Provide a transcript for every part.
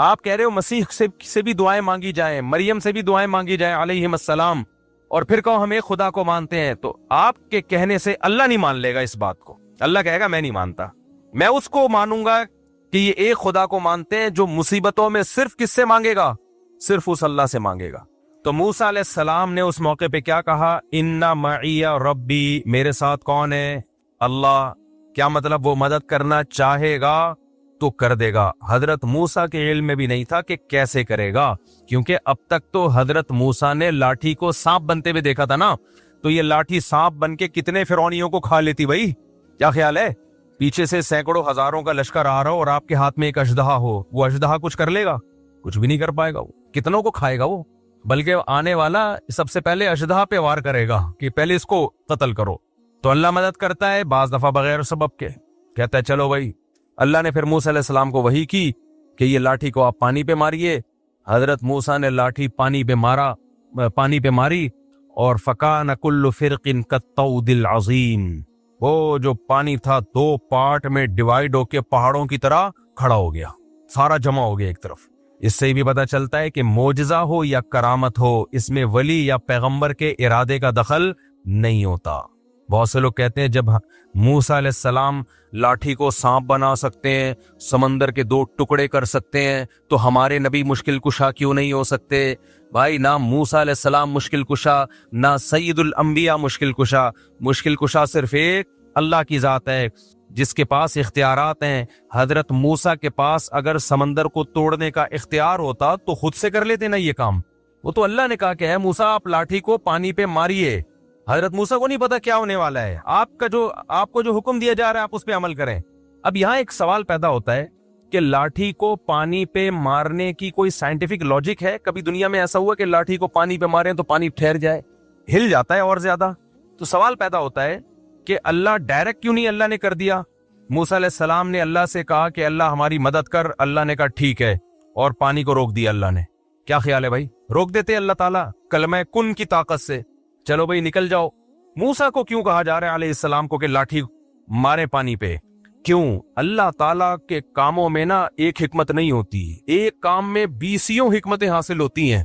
آپ کہہ رہے ہو مسیح سے بھی دعائیں مانگی جائیں، مریم سے بھی دعائیں مانگی جائیں علیہم السلام، اور پھر کہو ہم ایک خدا کو مانتے ہیں، تو آپ کے کہنے سے اللہ نہیں مان لے گا اس بات کو. اللہ کہے گا میں نہیں مانتا. میں اس کو مانوں گا کہ یہ ایک خدا کو مانتے ہیں جو مصیبتوں میں صرف کس سے مانگے گا؟ صرف اس اللہ سے مانگے گا. تو موسیٰ علیہ السلام نے اس موقع پہ کیا کہا؟ ان معی ربی، میرے ساتھ کون ہے؟ اللہ. کیا مطلب؟ وہ مدد کرنا چاہے گا تو کر دے گا. حضرت موسیٰ کے علم میں بھی نہیں تھا کہ کیسے کرے گا، کیونکہ اب تک تو حضرت موسیٰ نے لاٹھی کو سانپ بنتے ہوئے دیکھا تھا نا. تو یہ لاٹھی سانپ بن کے کتنے فرعونیوں کو کھا لیتی بھائی؟ کیا خیال ہے؟ پیچھے سے سینکڑوں ہزاروں کا لشکر آ رہا ہو اور آپ کے ہاتھ میں ایک اژدہا ہو، وہ اژدہا کچھ کر لے گا؟ کچھ بھی نہیں کر پائے گا. وہ کتنوں کو کھائے گا وہ؟ بلکہ آنے والا سب سے پہلے اژدہا پہ وار کرے گا کہ پہلے اس کو قتل کرو. تو اللہ مدد کرتا ہے بعض دفعہ بغیر سبب کے. کہتا ہے چلو بھائی. اللہ نے پھر موسیٰ علیہ السلام کو وحی کی کہ یہ لاٹھی کو آپ پانی پہ ماریے. حضرت موسیٰ نے لاٹھی پانی پہ ماری اور فکان کل فرق کالطود العظیم. وہ جو پانی تھا دو پارٹ میں ڈیوائیڈ ہو کے پہاڑوں کی طرح کھڑا ہو گیا، سارا جمع ہو گیا ایک طرف. اس سے بھی پتہ چلتا ہے کہ معجزہ ہو یا کرامت ہو، اس میں ولی یا پیغمبر کے ارادے کا دخل نہیں ہوتا. بہت سے لوگ کہتے ہیں جب موسیٰ علیہ السلام لاٹھی کو سانپ بنا سکتے ہیں، سمندر کے 2 ٹکڑے کر سکتے ہیں، تو ہمارے نبی مشکل کشا کیوں نہیں ہو سکتے؟ بھائی نہ موسیٰ علیہ السلام مشکل کشا، نہ سید الانبیاء مشکل کشا. مشکل کشا صرف ایک اللہ کی ذات ہے جس کے پاس اختیارات ہیں. حضرت موسیٰ کے پاس اگر سمندر کو توڑنے کا اختیار ہوتا تو خود سے کر لیتے نا یہ کام. وہ تو اللہ نے کہا کہ اے موسیٰ آپ لاٹھی کو پانی پہ ماریے. حضرت موسیٰ کو نہیں پتا کیا ہونے والا ہے. آپ کو جو حکم دیا جا رہا ہے آپ اس پہ عمل کریں. اب یہاں ایک سوال پیدا ہوتا ہے کہ لاٹھی کو پانی پہ مارنے کی کوئی سائنٹیفک لاجک ہے؟ کبھی دنیا میں ایسا ہوا کہ لاٹھی کو پانی پہ ماریں تو پانی ٹھہر جائے؟ ہل جاتا ہے اور زیادہ. تو سوال پیدا ہوتا ہے کہ اللہ ڈائریکٹ کیوں نہیں اللہ نے کر دیا؟ موسیٰ علیہ السلام نے اللہ سے کہا کہ اللہ ہماری مدد کر. اللہ نے کہا ٹھیک ہے، اور پانی کو روک دیا اللہ نے. کیا خیال ہے بھائی؟ روک دیتے اللہ تعالیٰ کلمہ کن کی طاقت سے. چلو بھائی نکل جاؤ. موسیٰ کو کیوں کہا جا رہا ہے علیہ السلام کو کہ لاٹھی مارے پانی پہ؟ کیوں؟ اللہ تعالیٰ کے کاموں میں نا ایک حکمت نہیں ہوتی، ایک کام میں 20 حکمتیں حاصل ہوتی ہیں.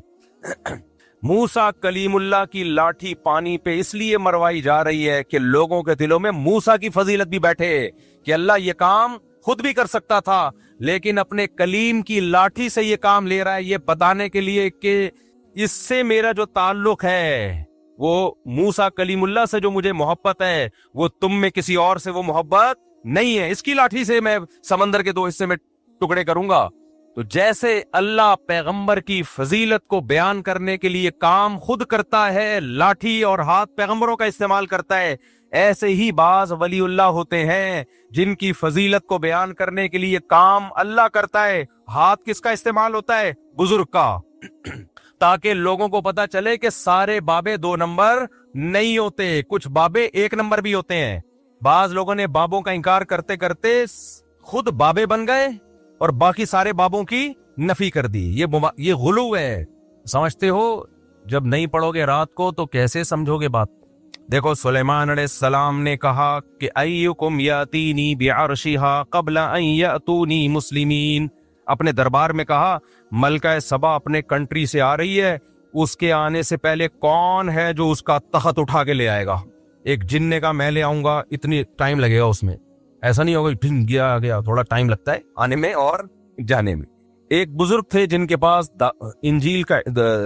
موسیٰ کلیم اللہ کی لاٹھی پانی پہ اس لیے مروائی جا رہی ہے کہ لوگوں کے دلوں میں موسیٰ کی فضیلت بھی بیٹھے کہ اللہ یہ کام خود بھی کر سکتا تھا لیکن اپنے کلیم کی لاٹھی سے یہ کام لے رہا ہے، یہ بتانے کے لیے کہ اس سے میرا جو تعلق ہے، وہ موسیٰ کلیم اللہ سے جو مجھے محبت ہے، وہ تم میں کسی اور سے وہ محبت نہیں ہے. اس کی لاٹھی سے میں سمندر کے 2 حصے میں ٹکڑے کروں گا. تو جیسے اللہ پیغمبر کی فضیلت کو بیان کرنے کے لیے کام خود کرتا ہے، لاٹھی اور ہاتھ پیغمبروں کا استعمال کرتا ہے، ایسے ہی بعض ولی اللہ ہوتے ہیں جن کی فضیلت کو بیان کرنے کے لیے کام اللہ کرتا ہے، ہاتھ کس کا استعمال ہوتا ہے؟ بزرگ کا. تاکہ لوگوں کو پتا چلے کہ سارے بابے 2 نمبر نہیں ہوتے، کچھ بابے 1 نمبر بھی ہوتے ہیں. بعض لوگوں نے بابوں کا انکار کرتے کرتے خود بابے بن گئے اور باقی سارے بابوں کی نفی کر دی. یہ غلو ہے. سمجھتے ہو؟ جب نہیں پڑھو گے رات کو تو کیسے سمجھو گے بات؟ دیکھو سلیمان علیہ السلام نے کہا کہ ایکم یاتینی بعرشھا قبل ان یاتونی مسلمین. اپنے دربار میں کہا ملکہ سبا اپنے کنٹری سے آ رہی ہے، اس کے آنے سے پہلے کون ہے جو اس کا تخت اٹھا کے لے آئے گا؟ ایک جن نے کہا میں لے آؤں گا، اتنی ٹائم لگے گا اس میں. ایسا نہیں ہوگا گیا تھوڑا ٹائم لگتا ہے آنے میں اور جانے میں. ایک بزرگ تھے جن کے پاس انجیل کا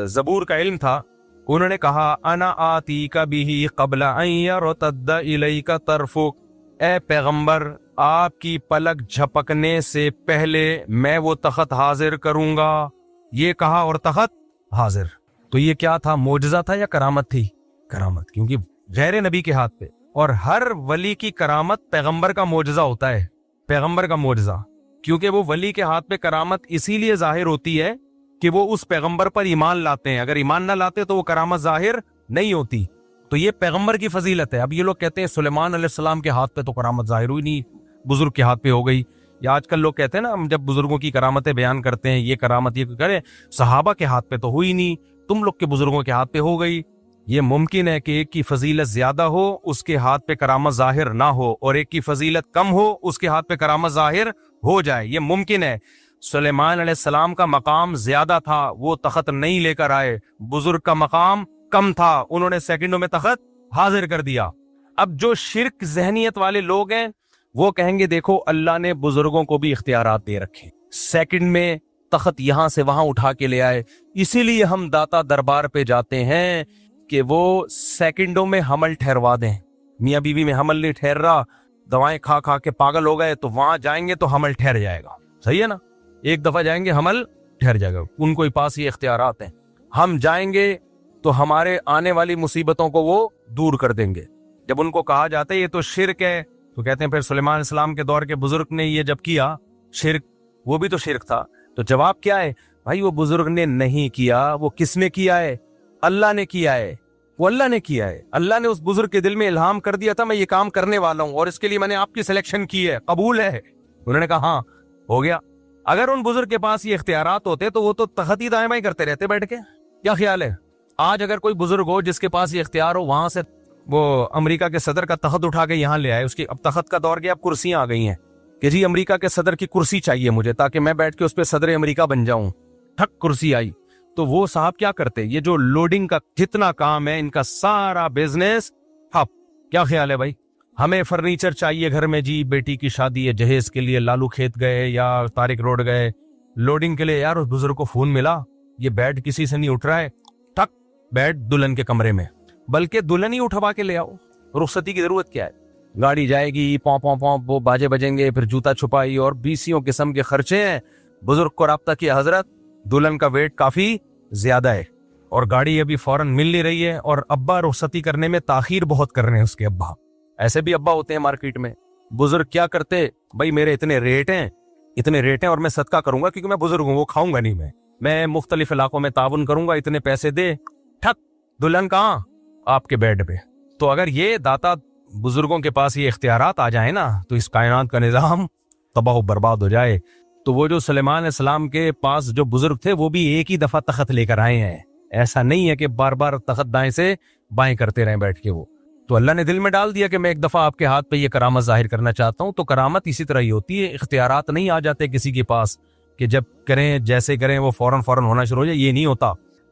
زبور کا علم تھا. انہوں نے کہا انا آتیک بہ قبل ان یرتد الیک طرفک. اے پیغمبر آپ کی پلک جھپکنے سے پہلے میں وہ تخت حاضر کروں گا. یہ کہا اور تخت حاضر. تو یہ کیا تھا؟ معجزہ تھا یا کرامت تھی؟ کرامت، کیونکہ غیر نبی کے ہاتھ پہ. اور ہر ولی کی کرامت پیغمبر کا معجزہ ہوتا ہے. پیغمبر کا معجزہ، کیونکہ وہ ولی کے ہاتھ پہ کرامت اسی لیے ظاہر ہوتی ہے کہ وہ اس پیغمبر پر ایمان لاتے ہیں. اگر ایمان نہ لاتے تو وہ کرامت ظاہر نہیں ہوتی. تو یہ پیغمبر کی فضیلت ہے. اب یہ لوگ کہتے ہیں سلیمان علیہ السلام کے ہاتھ پہ تو کرامت ظاہر ہوئی نہیں، بزرگ کے ہاتھ پہ ہو گئی. یا آج کل لوگ کہتے ہیں نا ہم جب بزرگوں کی کرامتیں بیان کرتے ہیں، یہ کرامت یہ کریں، صحابہ کے ہاتھ پہ تو ہوئی نہیں، تم لوگ کے بزرگوں کے ہاتھ پہ ہو گئی. یہ ممکن ہے کہ ایک کی فضیلت زیادہ ہو اس کے ہاتھ پہ کرامت ظاہر نہ ہو، اور ایک کی فضیلت کم ہو اس کے ہاتھ پہ کرامت ظاہر ہو جائے. یہ ممکن ہے. سلیمان علیہ السلام کا مقام زیادہ تھا، وہ تخت نہیں لے کر آئے، بزرگ کا مقام کم تھا، انہوں نے سیکنڈوں میں تخت حاضر کر دیا۔ اب جو شرک ذہنیت والے لوگ ہیں وہ کہیں گے دیکھو اللہ نے بزرگوں کو بھی اختیارات دے رکھے، سیکنڈ میں تخت یہاں سے وہاں اٹھا کے لے آئے، اسی لیے ہم داتا دربار پہ جاتے ہیں کہ وہ سیکنڈوں میں حمل ٹھہروا دیں۔ میاں بیوی میں حمل نہیں ٹھہر رہا، دوائیں کھا کھا کے پاگل ہو گئے، تو وہاں جائیں گے تو حمل ٹھہر جائے گا، صحیح ہے نا؟ ایک دفعہ جائیں گے حمل ٹھہر جائے گا، ان کو پاس یہ اختیارات ہیں۔ ہم جائیں گے تو ہمارے آنے والی مصیبتوں کو وہ دور کر دیں گے۔ جب ان کو کہا جاتا ہے یہ تو شرک ہے تو کہتے ہیں پھر سلیمان علیہ السلام کے دور کے بزرگ نے یہ جب کیا شرک، وہ بھی تو شرک تھا۔ تو جواب کیا ہے بھائی؟ وہ بزرگ نے نہیں کیا، وہ کس نے کیا ہے؟ اللہ نے کیا ہے، وہ اللہ نے کیا ہے۔ اللہ نے اس بزرگ کے دل میں الہام کر دیا تھا میں یہ کام کرنے والا ہوں اور اس کے لیے میں نے آپ کی سلیکشن کی ہے، قبول ہے؟ انہوں نے کہا ہاں ہو گیا۔ اگر ان بزرگ کے پاس یہ اختیارات ہوتے تو وہ تو تخت ہی دائیں بائیں کرتے رہتے بیٹھ کے۔ کیا خیال ہے آج اگر کوئی بزرگ ہو جس کے پاس یہ اختیار ہو، وہاں سے وہ امریکہ کے صدر کا تخت اٹھا کے یہاں لے آئے، اس کی اب تخت کا دور گیا، اب کرسیاں آ گئی ہیں کہ جی امریکہ کے صدر کی کرسی چاہیے مجھے تاکہ میں بیٹھ کے اس پہ صدر امریکہ بن جاؤں، ٹھک کرسی آئی، تو وہ صاحب کیا کرتے؟ یہ جو لوڈنگ کا جتنا کام ہے ان کا سارا بزنس ٹھپ۔ کیا خیال ہے بھائی؟ ہمیں فرنیچر چاہیے گھر میں، جی بیٹی کی شادی ہے، جہیز کے لیے لالو کھیت گئے یا طارق روڈ گئے لوڈنگ کے لیے، یار اس بزرگ کو فون ملا یہ بیڈ کسی سے نہیں اٹھ رہا ہے، ٹھک بیڈ دلہن کے کمرے میں، بلکہ دلہن ہی اٹھوا کے لے آؤ، رخصتی کی ضرورت کیا ہے؟ گاڑی جائے گی، پوں پوں پوں، وہ باجے بجیں گے، پھر جوتا چھپائی اور بیسیوں قسم کے خرچے ہیں۔ بزرگ کو رابطہ کیا حضرت دلہن کا ویٹ کافی زیادہ ہے اور گاڑی ابھی فوراً مل نہیں رہی ہے، اور ابا رخصتی کرنے میں تاخیر بہت کر رہے ہیں، اس کے ابا ایسے بھی ابا ہوتے ہیں مارکیٹ میں۔ بزرگ کیا کرتے؟ بھائی میرے اتنے ریٹ ہیں اور میں صدقہ کروں گا کیونکہ میں بزرگ ہوں، وہ کھاؤں گا نہیں، میں مختلف علاقوں میں تعاون کروں گا، اتنے پیسے دے، ٹھک دلہن کہاں؟ آپ کے بیڈ پہ۔ تو اگر یہ داتا بزرگوں کے پاس یہ اختیارات آ جائیں نا تو اس کائنات کا نظام تباہ و برباد ہو جائے۔ تو وہ جو سلیمان علیہ السلام کے پاس جو بزرگ تھے وہ بھی ایک ہی دفعہ تخت لے کر آئے ہیں، ایسا نہیں ہے کہ بار بار تخت دائیں سے بائیں کرتے رہیں بیٹھ کے۔ وہ تو اللہ نے دل میں ڈال دیا کہ میں ایک دفعہ آپ کے ہاتھ پہ یہ کرامت ظاہر کرنا چاہتا ہوں، تو کرامت اسی طرح ہی ہوتی ہے، اختیارات نہیں آ جاتے کسی کے پاس کہ جب کریں جیسے کریں وہ فوراً ہونا شروع ہو جائے، یہ نہیں ہوتا۔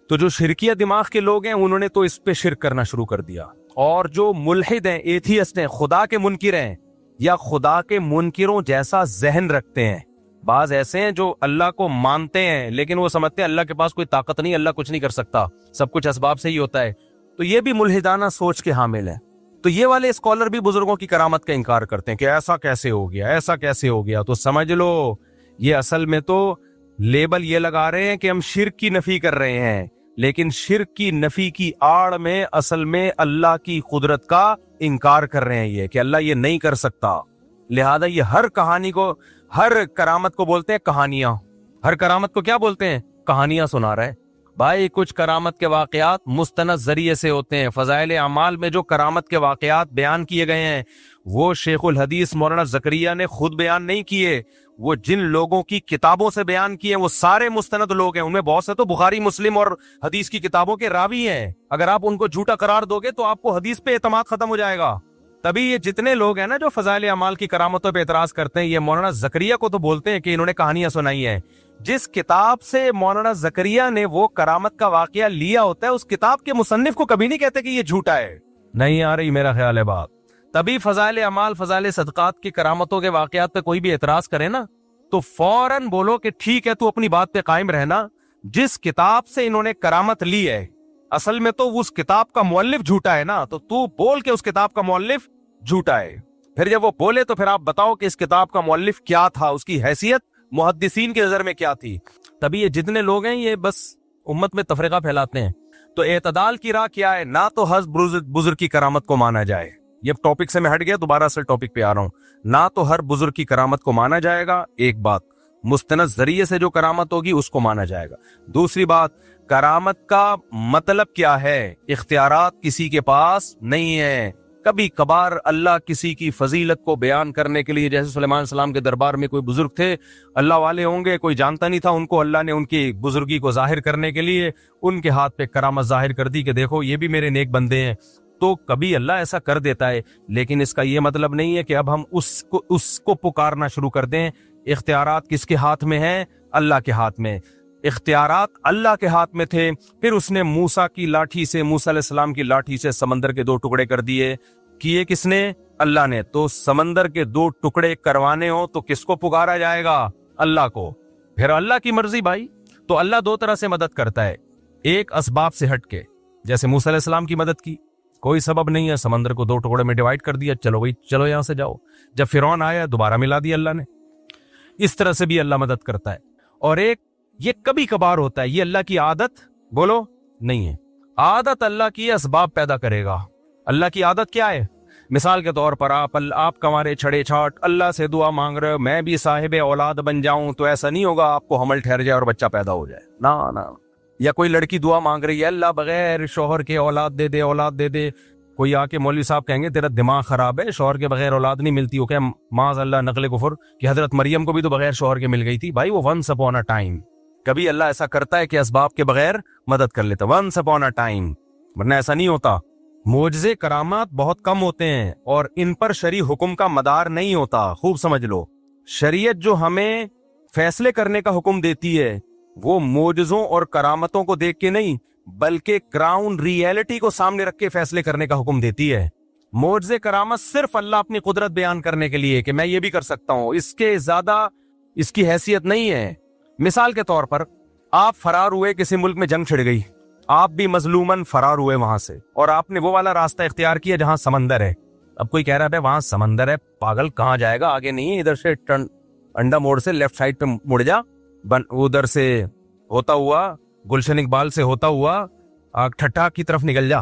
تو جو شرکیہ دماغ کے لوگ ہیں انہوں نے تو اس پہ شرک کرنا شروع کر دیا، اور جو ملحد ہیں، ایتھیسٹ ہیں، خدا کے منکر ہیں یا خدا کے منکروں جیسا ذہن رکھتے ہیں، بعض ایسے ہیں جو اللہ کو مانتے ہیں لیکن وہ سمجھتے ہیں اللہ کے پاس کوئی طاقت نہیں، اللہ کچھ نہیں کر سکتا، سب کچھ اسباب سے ہی ہوتا ہے، تو یہ بھی ملحدانہ سوچ کے حامل ہیں۔ تو یہ والے اسکالر بھی بزرگوں کی کرامت کا انکار کرتے ہیں کہ ایسا کیسے ہو گیا، ایسا کیسے ہو گیا۔ تو سمجھ لو یہ اصل میں تو لیبل یہ لگا رہے ہیں کہ ہم شرک کی نفی کر رہے ہیں، لیکن شرک کی نفی کی آڑ میں اصل میں اللہ کی قدرت کا انکار کر رہے ہیں، یہ کہ اللہ یہ نہیں کر سکتا۔ لہذا یہ ہر کہانی کو، ہر کرامت کو بولتے ہیں کہانیاں، ہر کرامت کو کیا بولتے ہیں؟ کہانیاں سنا رہا ہے۔ بھائی کچھ کرامت کے واقعات مستند ذریعے سے ہوتے ہیں، فضائل اعمال میں جو کرامت کے واقعات بیان کیے گئے ہیں وہ شیخ الحدیث مولانا زکریا نے خود بیان نہیں کیے، وہ جن لوگوں کی کتابوں سے بیان کیے وہ سارے مستند لوگ ہیں، ان میں بہت سے تو بخاری مسلم اور حدیث کی کتابوں کے راوی ہیں، اگر آپ ان کو جھوٹا قرار دو گے تو آپ کو حدیث پہ اعتماد ختم ہو جائے گا۔ تبھی یہ جتنے لوگ ہیں نا جو فضائل اعمال کی کرامتوں پہ اعتراض کرتے ہیں، یہ مولانا زکریا کو تو بولتے ہیں کہ انہوں نے کہانیاں سنائی ہیں۔ جس کتاب سے مولانا زکریا نے وہ کرامت کا واقعہ لیا ہوتا ہے اس کتاب کے مصنف کو کبھی نہیں کہتے کہ یہ جھوٹا ہے۔ نہیں آ رہی میرا خیال ہے بات؟ تبھی فضائل اعمال، فضائل صدقات کی کرامتوں کے واقعات پہ کوئی بھی اعتراض کرے نا تو فوراً بولو کہ ٹھیک ہے تو اپنی بات پہ قائم رہنا، جس کتاب سے انہوں نے کرامت لی ہے اصل میں تو اس کتاب کا مؤلف جھوٹا ہے نا، تو بول کہ اس کتاب کا مؤلف جھوٹا ہے۔ پھر جب وہ بولے تو پھر آپ بتاؤ کہ اس کتاب کا مؤلف کیا تھا، اس کی حیثیت محدثین کی نظر میں کیا تھی۔ تبھی یہ جتنے لوگ ہیں یہ بس امت میں تفرقہ پھیلاتے ہیں۔ تو اعتدال کی راہ کیا ہے؟ نہ تو ہر بزرگ کی کرامت کو مانا جائے، یہ ٹاپک سے میں ہٹ گیا، دوبارہ اصل ٹاپک پہ آ رہا ہوں، نہ تو ہر بزرگ کی کرامت کو مانا جائے گا، ایک بات، مستند ذریعے سے جو کرامت ہوگی اس کو مانا جائے گا۔ دوسری بات، کرامت کا مطلب کیا ہے؟ اختیارات کسی کے پاس نہیں ہے۔ کبھی کبھار اللہ کسی کی فضیلت کو بیان کرنے کے لیے، جیسے سلیمان علیہ السلام کے دربار میں کوئی بزرگ تھے، اللہ والے ہوں گے، کوئی جانتا نہیں تھا ان کو، اللہ نے ان کی بزرگی کو ظاہر کرنے کے لیے ان کے ہاتھ پہ کرامت ظاہر کر دی کہ دیکھو یہ بھی میرے نیک بندے ہیں۔ تو کبھی اللہ ایسا کر دیتا ہے، لیکن اس کا یہ مطلب نہیں ہے کہ اب ہم اس کو پکارنا شروع کر دیں۔ اختیارات کس کے ہاتھ میں ہیں؟ اللہ کے ہاتھ میں، اختیارات اللہ کے ہاتھ میں تھے. پھر اس نے موسیٰ کی لاٹھی سے، موسیٰ علیہ السلام کی لاٹھی سے سمندر کے 2 ٹکڑے کر دیے. کیے کس نے؟ اللہ نے. تو سمندر کے 2 ٹکڑے کروانے ہو تو کس کو پکارا جائے گا؟ اللہ کو. پھر اللہ کی مرضی بھائی. تو اللہ 2 طرح سے مدد کرتا ہے. ایک اسباب سے ہٹ کے، جیسے موسیٰ علیہ السلام کی مدد کی، کوئی سبب نہیں ہے، سمندر کو 2 ٹکڑے میں ڈیوائیڈ کر دیا، چلو بھائی چلو یہاں سے جاؤ. جب فرعون آیا دوبارہ ملا دیا اللہ نے. اس طرح سے بھی اللہ مدد کرتا ہے. اور ایک یہ کبھی کبھار ہوتا ہے، یہ اللہ کی عادت بولو نہیں ہے. عادت اللہ کی اسباب پیدا کرے گا. اللہ کی عادت کیا ہے؟ مثال کے طور پر آپ کمارے چھڑے چھاٹ اللہ سے دعا مانگ رہے ہو میں بھی صاحب اولاد بن جاؤں، تو ایسا نہیں ہوگا آپ کو حمل ٹھہر جائے اور بچہ پیدا ہو جائے. نہ. یا کوئی لڑکی دعا مانگ رہی ہے اللہ بغیر شوہر کے اولاد دے دے، اولاد دے دے. کوئی آ کے مولوی صاحب کہیں گے تیرا دماغ خراب ہے، شوہر کے بغیر اولاد نہیں ملتی. ہو کہ معاذ اللہ نقل کفر کہ حضرت مریم کو بھی تو بغیر شوہر کے مل گئی تھی. بھائی وہ ونس اپون اے ٹائم. کبھی اللہ ایسا کرتا ہے کہ اسباب کے بغیر مدد کر لیتا، ونس اپون اے ٹائم، ورنہ ایسا نہیں ہوتا. معجزے کرامات بہت کم ہوتے ہیں اور ان پر شرعی حکم کا مدار نہیں ہوتا. خوب سمجھ لو، شریعت جو ہمیں فیصلے کرنے کا حکم دیتی ہے وہ معجزوں اور کرامتوں کو دیکھ کے نہیں بلکہ گراؤنڈ ریئلٹی کو سامنے رکھ کے فیصلے کرنے کا حکم دیتی ہے. معجزے کرامت صرف اللہ اپنی قدرت بیان کرنے کے لیے کہ میں یہ بھی کر سکتا ہوں، اس کے زیادہ اس کی حیثیت نہیں ہے. مثال کے طور پر آپ فرار ہوئے، کسی ملک میں جنگ چھڑ گئی، آپ بھی مظلوماً فرار ہوئے وہاں سے، اور آپ نے وہ والا راستہ اختیار کیا جہاں سمندر ہے. اب کوئی کہہ رہا ہے وہاں سمندر ہے، پاگل کہاں جائے گا، آگے نہیں ہے، ادھر سے انڈا موڑ سے لیفٹ سائڈ پہ مڑ جا، ادھر سے ہوتا ہوا گلشن اقبال سے ہوتا ہوا ٹھٹا کی طرف نکل جا.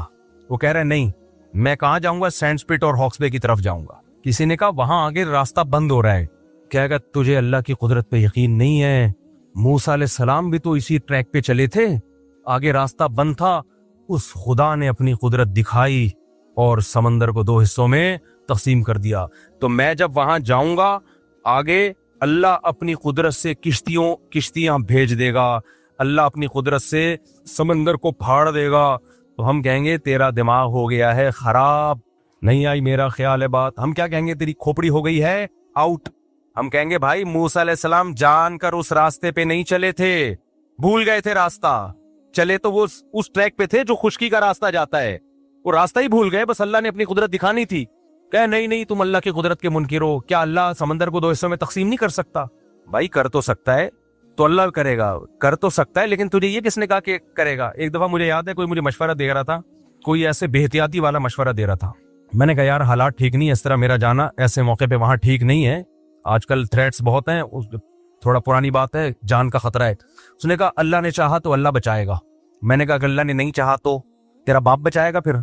وہ کہہ رہے نہیں میں کہاں جاؤں گا، سینڈ سپٹ اور ہاکس بے کی طرف جاؤں گا. کسی نے کہا وہاں آگے راستہ بند ہو رہا ہے. کہے گا تجھے اللہ کی قدرت پہ یقین نہیں ہے، موسیٰ علیہ السلام بھی تو اسی ٹریک پہ چلے تھے، آگے راستہ بند تھا، اس خدا نے اپنی قدرت دکھائی اور سمندر کو 2 حصوں میں تقسیم کر دیا. تو میں جب وہاں جاؤں گا آگے اللہ اپنی قدرت سے کشتیاں بھیج دے گا، اللہ اپنی قدرت سے سمندر کو پھاڑ دے گا. تو ہم کہیں گے تیرا دماغ ہو گیا ہے خراب، نہیں آئی میرا خیال ہے بات. ہم کیا کہیں گے؟ تیری کھوپڑی ہو گئی ہے آؤٹ. ہم کہیں گے بھائی موسیٰ علیہ السلام جان کر اس راستے پہ نہیں چلے تھے، بھول گئے تھے راستہ. چلے تو وہ اس ٹریک پہ تھے جو خشکی کا راستہ جاتا ہے، وہ راستہ ہی بھول گئے، بس اللہ نے اپنی قدرت دکھانی تھی. کہ نہیں تم اللہ کی قدرت کے منکر ہو، کیا اللہ سمندر کو 2 حصوں میں تقسیم نہیں کر سکتا؟ بھائی کر تو سکتا ہے، تو اللہ کرے گا، کر تو سکتا ہے، لیکن تجھے یہ کس نے کہا کہ کرے گا؟ ایک دفعہ مجھے یاد ہے کوئی مجھے مشورہ دے رہا تھا، کوئی ایسے بے احتیاطی والا مشورہ دے رہا تھا. میں نے کہا یار حالات ٹھیک نہیں ہے، اس طرح میرا جانا ایسے موقع پہ وہاں ٹھیک نہیں ہے، آج کل تھریٹس بہت ہیں، تھوڑا پرانی بات ہے، جان کا خطرہ ہے. اس نے کہا اللہ نے چاہا تو اللہ بچائے گا. میں نے کہا اگر اللہ نے نہیں چاہا تو تیرا باپ بچائے گا پھر؟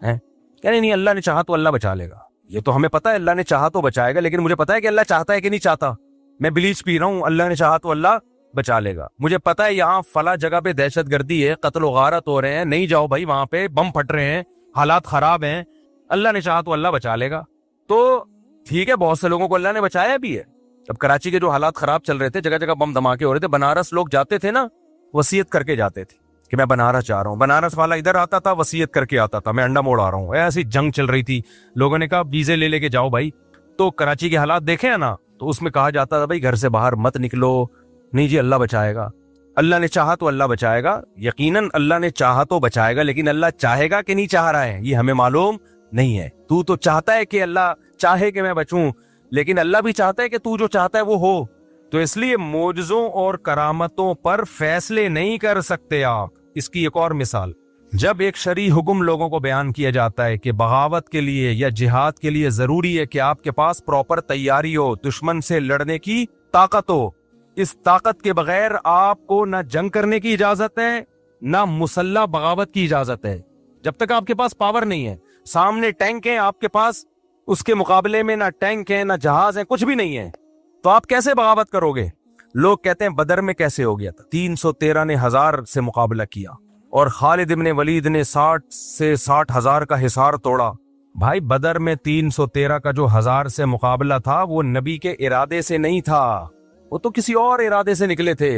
کہنے نہیں اللہ نے چاہا تو اللہ بچا لے گا. یہ تو ہمیں پتا ہے اللہ نے چاہا تو بچائے گا، لیکن مجھے پتا ہے کہ اللہ چاہتا ہے کہ نہیں چاہتا. میں بلیچ پی رہا ہوں، اللہ نے چاہا تو اللہ بچا لے گا. مجھے پتا ہے یہاں فلاں جگہ پہ دہشت گردی ہے، قتل و غارت ہو رہے ہیں، نہیں جاؤ بھائی، وہاں پہ بم پھٹ رہے ہیں، حالات خراب ہیں، اللہ نے چاہا تو اللہ بچا لے گا. تو ٹھیک ہے، بہت سے لوگوں کو اللہ نے بچایا بھی ہے. اب کراچی کے جو حالات خراب چل رہے تھے، جگہ جگہ بم دھماکے ہو رہے تھے، بنارس لوگ جاتے تھے نا، وصیت کر کے جاتے تھے کہ میں بنارس جا رہا ہوں. بنارس والا ادھر آتا تھا، وصیت کر کے آتا تھا میں انڈا موڑ آ رہا ہوں. ایسی جنگ چل رہی تھی، لوگوں نے کہا ویزے لے کے جاؤ بھائی. تو کراچی کے حالات دیکھے نا، تو اس میں کہا جاتا تھا بھائی گھر سے باہر مت نکلو، نہیں جی اللہ بچائے گا، اللہ نے چاہا تو اللہ بچائے گا. یقیناً اللہ نے چاہا تو بچائے گا، لیکن اللہ چاہے گا کہ نہیں چاہ رہا ہے یہ ہمیں معلوم نہیں ہے. تو چاہتا ہے کہ اللہ چاہے کہ میں بچوں، لیکن اللہ بھی چاہتا ہے کہ تو جو چاہتا ہے وہ ہو. تو اس لیے معجزوں اور کرامتوں پر فیصلے نہیں کر سکتے آپ. اس کی ایک اور مثال، جب ایک شرعی حکم لوگوں کو بیان کیا جاتا ہے کہ بغاوت کے لیے یا جہاد کے لیے ضروری ہے کہ آپ کے پاس پراپر تیاری ہو، دشمن سے لڑنے کی طاقت ہو. اس طاقت کے بغیر آپ کو نہ جنگ کرنے کی اجازت ہے، نہ مسلح بغاوت کی اجازت ہے. جب تک آپ کے پاس پاور نہیں ہے، سامنے ٹینک ہیں آپ کے پاس، اس کے مقابلے میں نہ ٹینک ہیں نہ جہاز ہیں، کچھ بھی نہیں ہے، تو آپ کیسے بغاوت کرو گے؟ لوگ کہتے ہیں بدر میں کیسے ہو گیا تھا، 313 نے 1000 سے مقابلہ کیا اور خالد ابن ولید نے 60 سے 60,000 کا حصار توڑا. بھائی بدر میں 313 کا جو 1000 سے مقابلہ تھا وہ نبی کے ارادے سے نہیں تھا، وہ تو کسی اور ارادے سے نکلے تھے.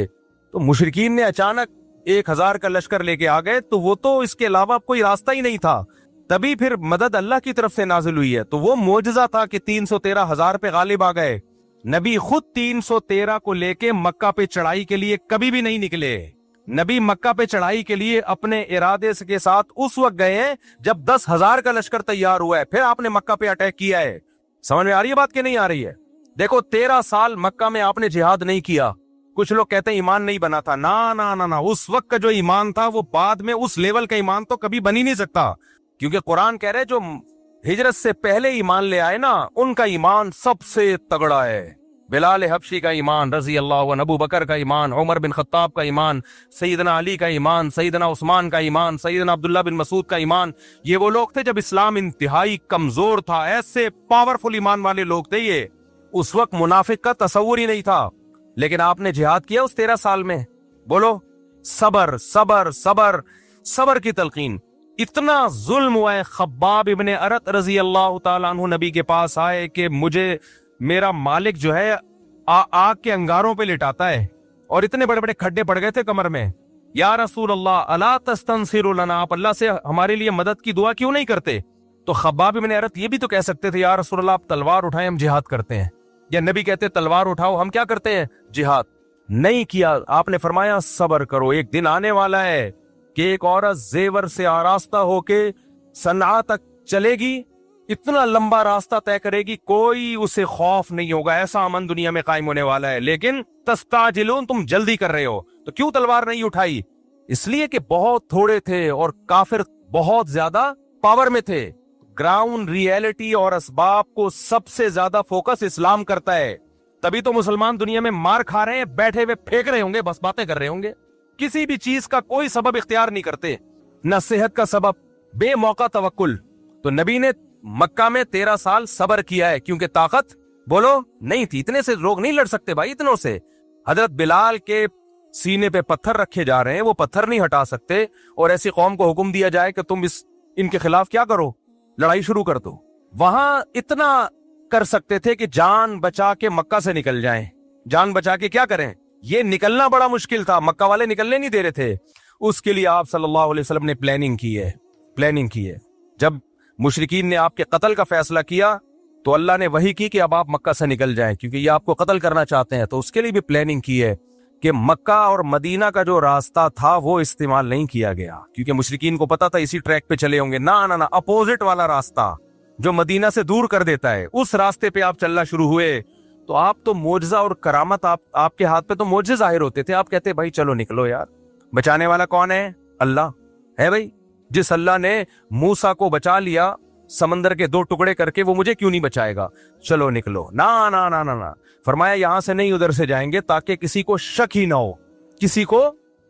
تو مشرکین نے اچانک 1000 کا لشکر لے کے آ گئے، تو وہ تو اس کے علاوہ کوئی راستہ ہی نہیں تھا. تبھی پھر مدد اللہ کی طرف سے نازل ہوئی ہے. تو وہ معجزہ تھا کہ 313,000 پہ غالب آ گئے. نبی خود 313 کو لے کے مکہ پہ چڑھائی کے لیے کبھی بھی نہیں نکلے. نبی مکہ پہ چڑھائی کے لیے اپنے ارادے کے ساتھ اس وقت گئے ہیں جب 10,000 کا لشکر تیار ہوا ہے, پھر آپ نے مکہ پہ اٹیک کیا ہے. سمجھ میں آ رہی ہے بات کہ نہیں آ رہی ہے؟ دیکھو 13 سال مکہ میں آپ نے جہاد نہیں کیا. کچھ لوگ کہتے ہیں ایمان نہیں بنا تھا. نا اس وقت کا جو ایمان تھا وہ بعد میں اس لیول کا ایمان تو کبھی بن ہی نہیں سکتا, کیونکہ قرآن کہہ رہے جو ہجرت سے پہلے ایمان لے آئے نا ان کا ایمان سب سے تگڑا ہے. بلال حبشی کا ایمان رضی اللہ عنہ, ابو بکر کا ایمان, عمر بن خطاب کا ایمان, سیدنا علی کا ایمان, سیدنا عثمان کا ایمان, سیدنا عبداللہ بن مسعود کا ایمان. یہ وہ لوگ تھے جب اسلام انتہائی کمزور تھا, ایسے پاورفل ایمان والے لوگ تھے یہ. اس وقت منافق کا تصور ہی نہیں تھا, لیکن آپ نے جہاد کیا اس 13 سال میں. بولو صبر صبر صبر صبر کی تلقین. اتنا ظلم ہوا ہے. خباب ابن ارت رضی اللہ تعالیٰ عنہ نبی کے پاس آئے کہ مجھے میرا مالک جو ہے آگ کے انگاروں پہ لٹاتا ہے, اور اتنے بڑے بڑے کھڈے پڑ گئے تھے کمر میں. یا رسول اللہ الا تستنصر لنا, آپ اللہ سے ہمارے لیے مدد کی دعا کیوں نہیں کرتے؟ تو خباب ابن ارت یہ بھی تو کہہ سکتے تھے یا رسول اللہ آپ تلوار اٹھائیں ہم جہاد کرتے ہیں, یا نبی کہتے تلوار اٹھاؤ ہم کیا کرتے ہیں جہاد. نہیں کیا. آپ نے فرمایا صبر کرو, ایک دن آنے والا ہے کہ ایک عورت زیور سے آراستہ ہو کے صنعاء تک چلے گی, اتنا لمبا راستہ طے کرے گی, کوئی اسے خوف نہیں ہوگا. ایسا امن دنیا میں قائم ہونے والا ہے. لیکن تستعجلون, تم جلدی کر رہے ہو. تو کیوں تلوار نہیں اٹھائی؟ اس لیے کہ بہت تھوڑے تھے اور کافر بہت زیادہ پاور میں تھے. گراؤنڈ ریئلٹی اور اسباب کو سب سے زیادہ فوکس اسلام کرتا ہے. تبھی تو مسلمان دنیا میں مار کھا رہے ہیں, بیٹھے ہوئے پھینک رہے ہوں گے, بس باتیں کر رہے ہوں گے, کسی بھی چیز کا کوئی سبب اختیار نہیں کرتے, نہ صحت کا سبب, بے موقع توکل. تو نبی نے مکہ میں 13 سال صبر کیا ہے کیونکہ طاقت بولو نہیں تھی. اتنے سے لوگ نہیں لڑ سکتے بھائی, اتنوں سے. حضرت بلال کے سینے پہ پتھر رکھے جا رہے ہیں, وہ پتھر نہیں ہٹا سکتے, اور ایسی قوم کو حکم دیا جائے کہ تم ان کے خلاف کیا کرو, لڑائی شروع کر دو. وہاں اتنا کر سکتے تھے کہ جان بچا کے مکہ سے نکل جائیں. جان بچا کے کیا کریں؟ یہ نکلنا بڑا مشکل تھا, مکہ والے نکلنے نہیں دے رہے تھے. اس کے لیے آپ صلی اللہ علیہ وسلم نے پلاننگ کی ہے. جب مشرکین نے آپ کے قتل کا فیصلہ کیا تو اللہ نے وہی کی کہ اب آپ مکہ سے نکل جائیں, کیونکہ یہ آپ کو قتل کرنا چاہتے ہیں. تو اس کے لیے بھی پلاننگ کی ہے کہ مکہ اور مدینہ کا جو راستہ تھا وہ استعمال نہیں کیا گیا, کیونکہ مشرکین کو پتا تھا اسی ٹریک پہ چلے ہوں گے. نہ اپوزٹ والا راستہ جو مدینہ سے دور کر دیتا ہے, اس راستے پہ آپ چلنا شروع ہوئے. تو آپ تو معجزہ اور کرامت, آپ کے ہاتھ پہ تو معجزے ظاہر ہوتے تھے. آپ کہتے بھائی چلو نکلو یار. بچانے والا کون ہے؟ اللہ ہے بھائی. جس اللہ نے موسیٰ کو بچا لیا سمندر کے 2 ٹکڑے کر کے, وہ مجھے کیوں نہیں بچائے گا؟ چلو نکلو. نہ فرمایا یہاں سے نہیں ادھر سے جائیں گے تاکہ کسی کو شک ہی نہ ہو, کسی کو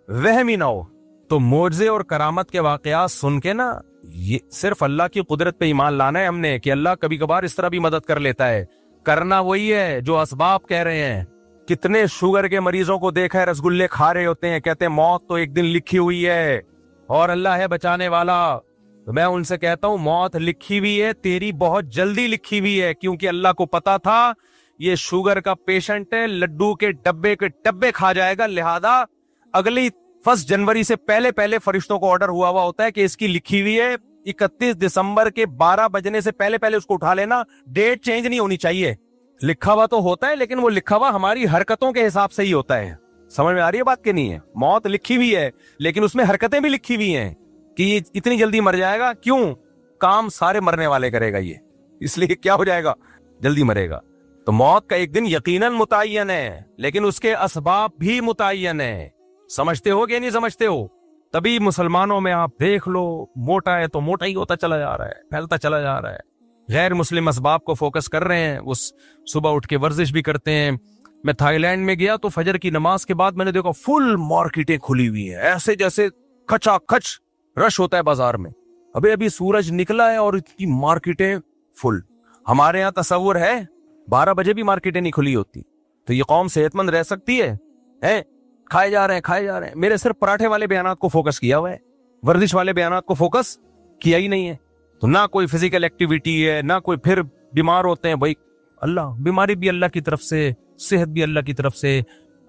وہم ہی نہ ہو. تو معجزے اور کرامت کے واقعات سن کے نا, یہ صرف اللہ کی قدرت پہ ایمان لانا ہے ہم نے, کہ اللہ کبھی کبھار اس طرح بھی مدد کر لیتا ہے. کرنا وہی ہے جو اسباب کہہ رہے ہیں. کتنے شوگر کے مریضوں کو دیکھا ہے رسگلے کھا رہے ہوتے ہیں, کہتے ہیں موت تو ایک دن لکھی ہوئی ہے اور اللہ ہے بچانے والا. تو میں ان سے کہتا ہوں موت لکھی ہوئی ہے, تیری بہت جلدی لکھی ہوئی ہے, کیونکہ اللہ کو پتا تھا یہ شوگر کا پیشنٹ ہے, لڈو کے ڈبے کھا جائے گا, لہذا اگلی 1 جنوری سے پہلے فرشتوں کو آرڈر ہوا ہوتا ہے کہ اس کی لکھی ہوئی ہے 31 دسمبر کے 12 بجنے سے پہلے اس کو اٹھا لینا, ڈیٹ چینج نہیں ہونی چاہیے. لکھا ہوا تو ہوتا ہے لیکن وہ لکھا ہوا ہماری حرکتوں کے حساب سے ہی ہوتا ہے. سمجھ میں آ رہی ہے بات کہ نہیں ہے؟ موت لکھی ہوئی ہے لیکن اس میں حرکتیں بھی لکھی ہوئی ہیں کہ یہ اتنی جلدی مر جائے گا. کیوں؟ کام سارے مرنے والے کرے گا یہ, اس لیے کیا ہو جائے گا, جلدی مرے گا. تو موت کا ایک دن یقیناً متعین ہے, لیکن اس کے اسباب بھی متعین ہے. سمجھتے ہو کہ نہیں سمجھتے ہو؟ تبھی مسلمانوں میں آپ دیکھ لو, موٹا ہے تو موٹا ہی ہوتا چلا جا رہا ہے, پھیلتا چلا جا رہا ہے. غیر مسلم اسباب کو فوکس کر رہے ہیں, وہ صبح اٹھ کے ورزش بھی کرتے ہیں. میں تھائی لینڈ میں گیا تو فجر کی نماز کے بعد میں نے دیکھا فل مارکیٹیں کھلی ہوئی ہیں, ایسے جیسے کھچا کھچ رش ہوتا ہے بازار میں. ابھی سورج نکلا ہے اور اتنی مارکیٹیں فل. ہمارے یہاں تصور ہے 12 بجے بھی مارکیٹیں نہیں کھلی ہوتی. تو یہ قوم صحت مند رہ سکتی ہے؟ کھائے جا رہے ہیں. میرے صرف پراٹھے والے بیانات کو فوکس کیا ہوا ہے, ورزش والے بیانات کو فوکس کیا ہی نہیں ہے. تو نہ کوئی فزیکل ایکٹیویٹی ہے, نہ کوئی, پھر بیمار ہوتے ہیں. بھائی اللہ, بیماری بھی اللہ کی طرف سے, صحت بھی اللہ کی طرف سے.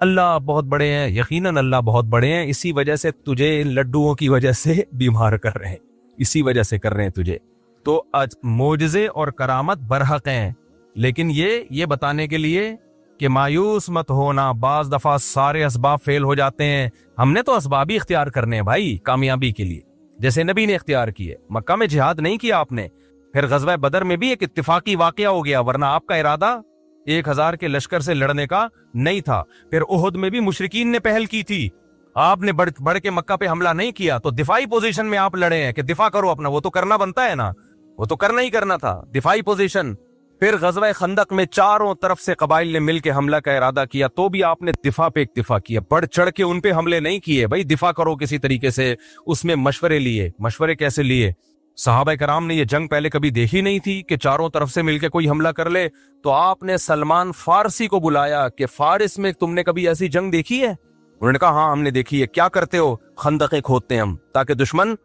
اللہ بہت بڑے ہیں, یقیناً اللہ بہت بڑے ہیں. اسی وجہ سے تجھے ان لڈوؤں کی وجہ سے بیمار کر رہے ہیں, اسی وجہ سے کر رہے ہیں تجھے. تو معجزے اور کرامت برحق ہیں, لیکن یہ بتانے کے لیے کہ مایوس مت ہونا، بعض دفعہ سارے اسباب فیل ہو جاتے ہیں، ہم نے تو اسباب ہی اختیار کرنے ہیں بھائی کامیابی کے لیے، جیسے نبی نے اختیار کیے۔ مکہ میں جہاد نہیں کیا آپ نے، پھر غزوہ بدر میں بھی ایک اتفاقی واقعہ ہو گیا، ورنہ آپ کا ارادہ 1000 کے لشکر سے لڑنے کا نہیں تھا۔ پھر احد میں بھی مشرکین نے پہل کی تھی، آپ نے بڑھ کے مکہ پہ حملہ نہیں کیا، تو دفاعی پوزیشن میں آپ لڑے ہیں کہ دفاع کرو اپنا، وہ تو کرنا بنتا ہے نا، وہ تو کرنا ہی کرنا تھا، دفاعی پوزیشن۔ پھر غزوہ خندق میں چاروں طرف سے قبائل نے مل کے حملہ کا ارادہ کیا، تو بھی آپ نے دفاع پہ اکتفا کیا، بڑھ چڑھ کے ان پہ حملے نہیں کیے، بھائی دفاع کرو کسی طریقے سے، اس میں مشورے لیے۔ مشورے کیسے لیے؟ صحابہ کرام نے یہ جنگ پہلے کبھی دیکھی نہیں تھی کہ چاروں طرف سے مل کے کوئی حملہ کر لے، تو آپ نے سلمان فارسی کو بلایا کہ فارس میں تم نے کبھی ایسی جنگ دیکھی ہے؟ انہوں نے کہا ہاں ہم نے دیکھی ہے۔ کیا کرتے ہو؟ خندقیں کھودتے ہیں ہم تاکہ دشمن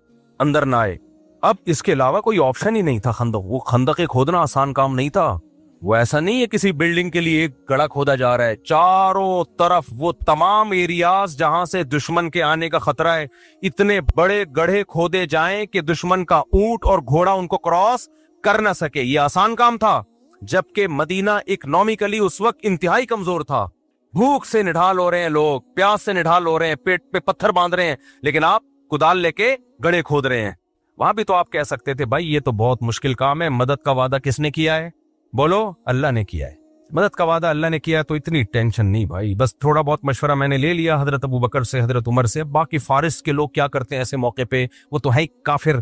اندر نہ آئے۔ اب اس کے علاوہ کوئی آپشن ہی نہیں تھا خندق، وہ خندقیں کھودنا آسان کام نہیں تھا، وہ ایسا نہیں ہے کسی بلڈنگ کے لیے ایک گڑھا کھودا جا رہا ہے، چاروں طرف وہ تمام ایریاز جہاں سے دشمن کے آنے کا خطرہ ہے، اتنے بڑے گڑھے کھودے جائیں کہ دشمن کا اونٹ اور گھوڑا ان کو کراس کر نہ سکے۔ یہ آسان کام تھا، جبکہ مدینہ اکنامکلی اس وقت انتہائی کمزور تھا، بھوک سے نڈھال ہو رہے ہیں لوگ، پیاس سے نڈھال ہو رہے ہیں، پیٹ پہ پتھر باندھ رہے ہیں، لیکن آپ کدال لے کے گڑھے کھود رہے ہیں۔ وہاں بھی تو آپ کہہ سکتے تھے بھائی یہ تو بہت مشکل کام ہے، مدد کا وعدہ کس نے کیا ہے؟ بولو، اللہ نے کیا ہے، مدد کا وعدہ اللہ نے کیا ہے، تو اتنی ٹینشن نہیں بھائی، بس تھوڑا بہت مشورہ میں نے لے لیا حضرت ابو بکر سے، حضرت عمر سے۔ باقی فارس کے لوگ کیا کرتے ہیں ایسے موقع پہ؟ وہ تو ہے کافر،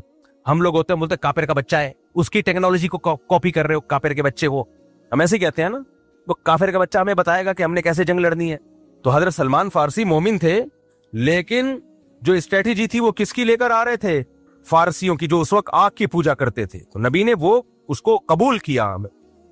ہم لوگ ہوتے ہیں بولتے کافر کا بچہ ہے، اس کی ٹیکنالوجی کو کاپی کر رہے ہو، کافر کے بچے کو ہم ایسے کہتے ہیں نا، وہ کافر کا بچہ ہمیں بتائے گا کہ ہم نے کیسے جنگ لڑنی ہے۔ تو حضرت سلمان فارسی مومن تھے، لیکن جو اسٹریٹجی تھی وہ کس کی لے کر آ رہے تھے؟ فارسیوں کی، جو اس وقت آگ کی پوجا کرتے تھے۔ تو نبی نے وہ اس کو قبول کیا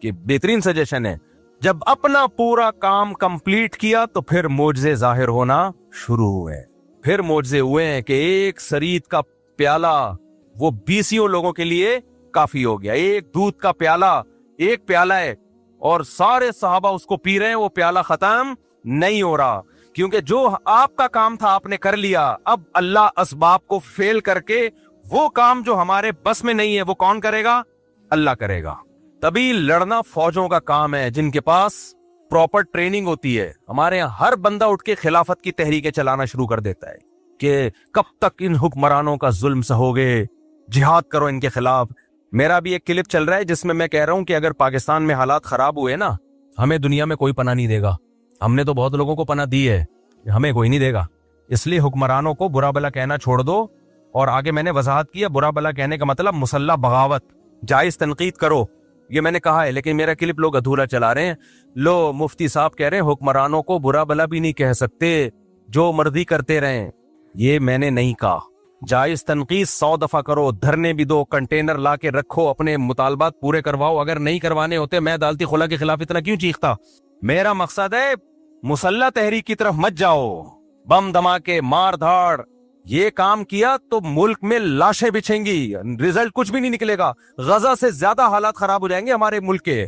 کہ بہترین سجیشن ہے۔ جب اپنا پورا کام کمپلیٹ کیا تو پھر معجزے ظاہر ہونا شروع ہوئے، پھر معجزے ہوئے ہیں کہ ایک سرید کا پیالہ وہ 20 لوگوں کے لیے کافی ہو گیا، ایک دودھ کا پیالہ، ایک پیالہ ہے اور سارے صحابہ اس کو پی رہے ہیں، وہ پیالہ ختم نہیں ہو رہا، کیونکہ جو آپ کا کام تھا آپ نے کر لیا۔ اب اللہ اسباب کو فیل کر کے وہ کام جو ہمارے بس میں نہیں ہے وہ کون کرے گا؟ اللہ کرے گا۔ تبھی لڑنا فوجوں کا کام ہے جن کے پاس پراپر ٹریننگ ہوتی ہے۔ ہمارے یہاں ہر بندہ اٹھ کے خلافت کی تحریکیں چلانا شروع کر دیتا ہے کہ کب تک ان حکمرانوں کا ظلم سہوگے، جہاد کرو ان کے خلاف۔ میرا بھی ایک کلپ چل رہا ہے جس میں میں کہہ رہا ہوں کہ اگر پاکستان میں حالات خراب ہوئے نا، ہمیں دنیا میں کوئی پناہ نہیں دے گا، ہم نے تو بہت لوگوں کو پناہ دی ہے، ہمیں کوئی نہیں دے گا۔ اس لیے حکمرانوں کو برا بلا کہنا چھوڑ دو، اور آگے میں نے وضاحت کیا برا بلا کہنے کا مطلب مسلح بغاوت، جائز تنقید کرو، یہ میں نے کہا ہے، لیکن میرا کلپ لوگ ادھورا چلا رہے ہیں۔ لو مفتی صاحب کہہ رہے ہیں حکمرانوں کو برا بلا بھی نہیں کہہ سکتے، جو مرضی کرتے رہیں، یہ میں نے نہیں کہا۔ جائز تنقید 100 دفعہ کرو، دھرنے بھی دو، کنٹینر لا کے رکھو، اپنے مطالبات پورے کرواؤ، اگر نہیں کروانے ہوتے میں عدالتی خلا کے خلاف اتنا کیوں چیختا؟ میرا مقصد ہے مسلح تحریک کی طرف مت جاؤ، بم دھماکے، مار دھاڑ، یہ کام کیا تو ملک میں لاشیں بچھیں گی، رزلٹ کچھ بھی نہیں نکلے گا، غزہ سے زیادہ حالات خراب ہو جائیں گے ہمارے ملک کے،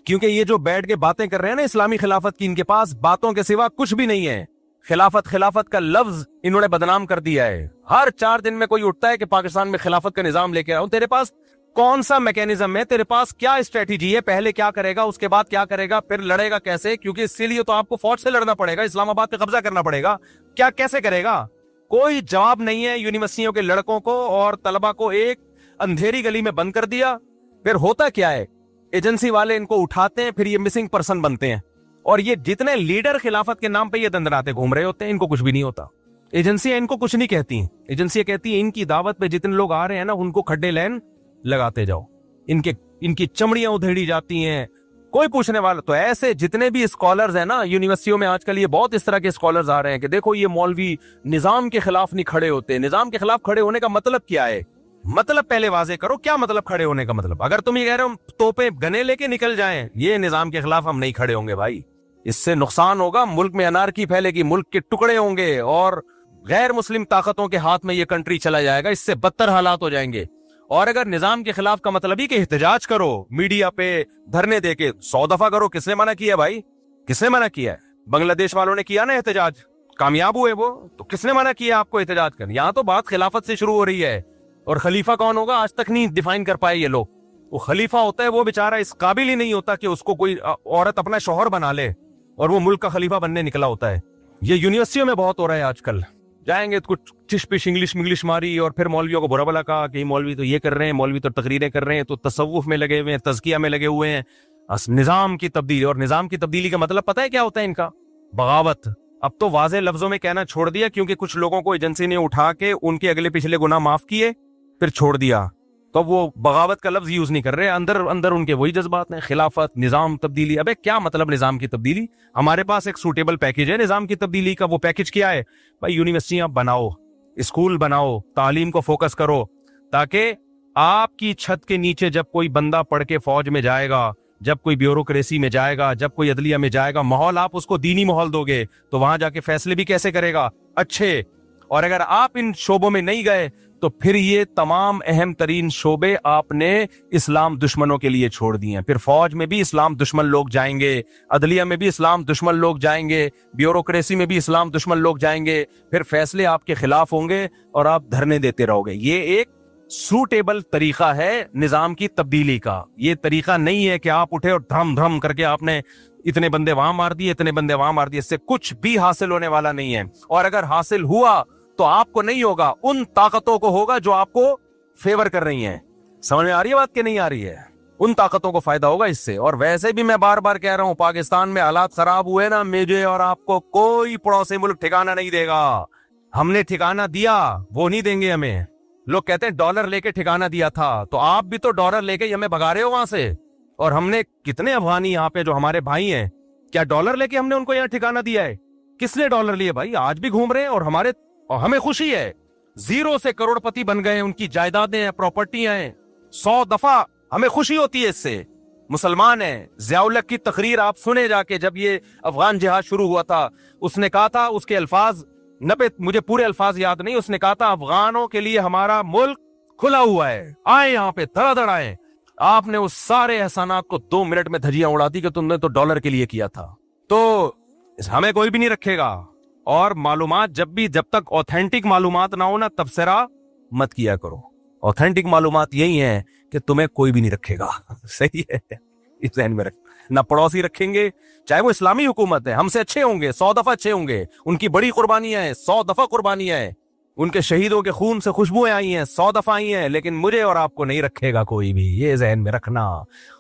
کیونکہ یہ جو بیٹھ کے باتیں کر رہے ہیں نا اسلامی خلافت کی، ان کے پاس باتوں کے سوا کچھ بھی نہیں ہے۔ خلافت کا لفظ انہوں نے بدنام کر دیا ہے۔ ہر 4 دن میں کوئی اٹھتا ہے کہ پاکستان میں خلافت کا نظام لے کے آؤں، تیرے پاس کون سا میکینزم ہے؟ تیرے پاس کیا اسٹریٹجی ہے؟ پہلے کیا کرے گا، اس کے بعد کیا کرے گا، پھر لڑے گا کیسے؟ کیونکہ اس کے لیے تو آپ کو فوج سے لڑنا پڑے گا، اسلام آباد پہ قبضہ کرنا پڑے گا، کیا کیسے کرے گا؟ کوئی جواب نہیں ہے۔ یونیورسٹیوں کے لڑکوں کو اور طلبہ کو ایک اندھیری گلی میں بند کر دیا، پھر ہوتا کیا ہے، ایجنسی والے ان کو اٹھاتے ہیں، پھر یہ مسنگ پرسن بنتے ہیں، اور یہ جتنے لیڈر خلافت کے نام پہ یہ دندناتے گھوم رہے ہوتے ہیں، ان کو کچھ بھی نہیں ہوتا۔ ایجنسیاں ان کو کچھ نہیں کہتی ہیں، ایجنسیاں کہتی ہیں ان کی دعوت پہ جتنے لوگ آ رہے ہیں نا ان کو کھڈے لین لگاتے جاؤ، ان کی چمڑیاں ادھیڑی جاتی ہیں، کوئی پوچھنے والا۔ تو ایسے جتنے بھی اسکالرز ہیں نا یونیورسٹیوں میں آج کل، یہ بہت اس طرح کے اسکالرز آ رہے ہیں کہ دیکھو یہ مولوی نظام کے خلاف نہیں کھڑے ہوتے۔ نظام کے خلاف کھڑے ہونے کا مطلب کیا ہے؟ مطلب پہلے واضح کرو، کیا مطلب کھڑے ہونے کا مطلب؟ اگر تم یہ کہہ رہے ہو توپیں گنے لے کے نکل جائیں، یہ نظام کے خلاف ہم نہیں کھڑے ہوں گے بھائی، اس سے نقصان ہوگا، ملک میں انارکی پھیلے گی، ملک کے ٹکڑے ہوں گے، اور غیر مسلم طاقتوں کے ہاتھ میں یہ کنٹری چلا جائے گا، اس سے بدتر حالات ہو جائیں گے۔ اور اگر نظام کے خلاف کا مطلب ہی کہ احتجاج کرو، میڈیا پہ دھرنے دے کے 100 دفعہ کرو، کس نے منع کیا بھائی؟ کس نے منع کیا ہے؟ بنگلہ دیش والوں نے کیا نا احتجاج، کامیاب ہوئے وہ، تو کس نے منع کیا آپ کو احتجاج کرنے؟ یہاں تو بات خلافت سے شروع ہو رہی ہے، اور خلیفہ کون ہوگا آج تک نہیں ڈیفائن کر پائے یہ لوگ۔ وہ خلیفہ ہوتا ہے وہ بیچارہ اس قابل ہی نہیں ہوتا کہ اس کو کوئی عورت اپنا شوہر بنا لے، اور وہ ملک کا خلیفہ بننے نکلا ہوتا ہے. یہ یونیورسٹیوں میں بہت ہو رہا ہے آج کل. جائیں گے تو کچھ چش پش انگلش ماری اور پھر مولویوں کو برا بلا کہا کہ مولوی تو یہ کر رہے ہیں, مولوی تو تقریریں کر رہے ہیں, تو تصوف میں لگے ہوئے ہیں, تزکیہ میں لگے ہوئے ہیں, نظام کی تبدیلی. اور نظام کی تبدیلی کا مطلب پتہ ہے کیا ہوتا ہے ان کا؟ بغاوت. اب تو واضح لفظوں میں کہنا چھوڑ دیا کیونکہ کچھ لوگوں کو ایجنسی نے اٹھا کے ان کے اگلے پچھلے گناہ معاف کیے پھر چھوڑ دیا, تو وہ بغاوت کا لفظ یوز نہیں کر رہے. اندر ان کے وہی جذبات ہیں, خلافت, نظام تبدیلی. ابے کیا مطلب نظام کی تبدیلی؟ ہمارے پاس ایک سوٹیبل پیکج ہے نظام کی تبدیلی کا. وہ پیکج کیا ہے بھائی؟ یونیورسٹیاں بناؤ, اسکول بناؤ, تعلیم کو فوکس کرو, تاکہ آپ کی چھت کے نیچے جب کوئی بندہ پڑھ کے فوج میں جائے گا, جب کوئی بیوروکریسی میں جائے گا, جب کوئی عدلیہ میں جائے گا, ماحول آپ اس کو دینی ماحول دو گے تو وہاں جا کے فیصلے بھی کیسے کرے گا؟ اچھے. اور اگر آپ ان شعبوں میں نہیں گئے تو پھر یہ تمام اہم ترین شعبے آپ نے اسلام دشمنوں کے لیے چھوڑ دیے ہیں. پھر فوج میں بھی اسلام دشمن لوگ جائیں گے, عدلیہ میں بھی اسلام دشمن لوگ جائیں گے, بیوروکریسی میں بھی اسلام دشمن لوگ جائیں گے. پھر فیصلے آپ کے خلاف ہوں گے اور آپ دھرنے دیتے رہو گے. یہ ایک سوٹیبل طریقہ ہے نظام کی تبدیلی کا. یہ طریقہ نہیں ہے کہ آپ اٹھے اور دھم دھم کر کے آپ نے اتنے بندے وہاں مار دیے, اتنے بندے وہاں مار دیے. اس سے کچھ بھی حاصل ہونے والا نہیں ہے. اور اگر حاصل ہوا تو آپ کو نہیں ہوگا, ان طاقتوں کو ہوگا جو آپ کو فیور کر رہی ہیں. سمجھ میں آ رہی ہے بات کہ نہیں آ رہی ہے؟ ان طاقتوں کو فائدہ ہوگا اس سے. اور ویسے بھی میں بار بار کہہ رہا ہوں, پاکستان میں حالات خراب ہوئے نا, مجھے اور آپ کو کوئی پڑوسی ملک ٹھکانہ نہیں دے گا. ہم نے ٹھکانہ دیا, وہ نہیں دیں گے ہمیں. لوگ کہتے ہیں ڈالر لے کے ٹھکانہ دیا تھا, تو آپ بھی تو ڈالر لے کے ہمیں بھگا رہے ہو وہاں سے. اور ہم نے کتنے افغانی یہاں پہ جو ہمارے بھائی ہیں, کیا ڈالر لے کے ہم نے ان کو یہاں ٹھکانہ دیا ہے؟ کس نے ڈالر لیے بھائی؟ آج بھی گھوم رہے ہیں اور ہمیں خوشی ہے. زیرو سے کروڑ پتی بن گئے, ان کی جائیدادیں ہیں, پراپرٹیاں ہیں. 100 دفعہ ہمیں خوشی ہوتی ہے اس سے. مسلمان ہیں. ضیاء الحق کی تقریر آپ سنے جا کے, جب یہ افغان جہاد شروع ہوا تھا, اس نے کہا تھا, اس کے الفاظ 90, مجھے پورے الفاظ یاد نہیں, اس نے کہا تھا افغانوں کے لیے ہمارا ملک کھلا ہوا ہے, آئے یہاں پہ دھڑا دھڑ آئے. آپ نے اس سارے احسانات کو 2 منٹ میں دھجیاں اڑا دی کہ تم نے تو ڈالر کے لیے کیا تھا. تو ہمیں کوئی بھی نہیں رکھے گا. اور معلومات جب تک اوتھینٹک معلومات نہ ہو نا, تبصرہ مت کیا کرو. اوتھینٹک معلومات یہی ہیں کہ تمہیں کوئی بھی نہیں رکھے گا. صحیح ہے, اس ذہن میں رکھ. نہ پڑوسی رکھیں گے, چاہے وہ اسلامی حکومت ہے, ہم سے اچھے ہوں گے, 100 دفعہ اچھے ہوں گے. ان کی بڑی قربانیاں ہیں, 100 دفعہ قربانیاں ہیں. ان کے شہیدوں کے خون سے خوشبوئیں آئی ہیں, 100 دفعہ آئی ہیں. لیکن مجھے اور آپ کو نہیں رکھے گا کوئی بھی, یہ ذہن میں رکھنا.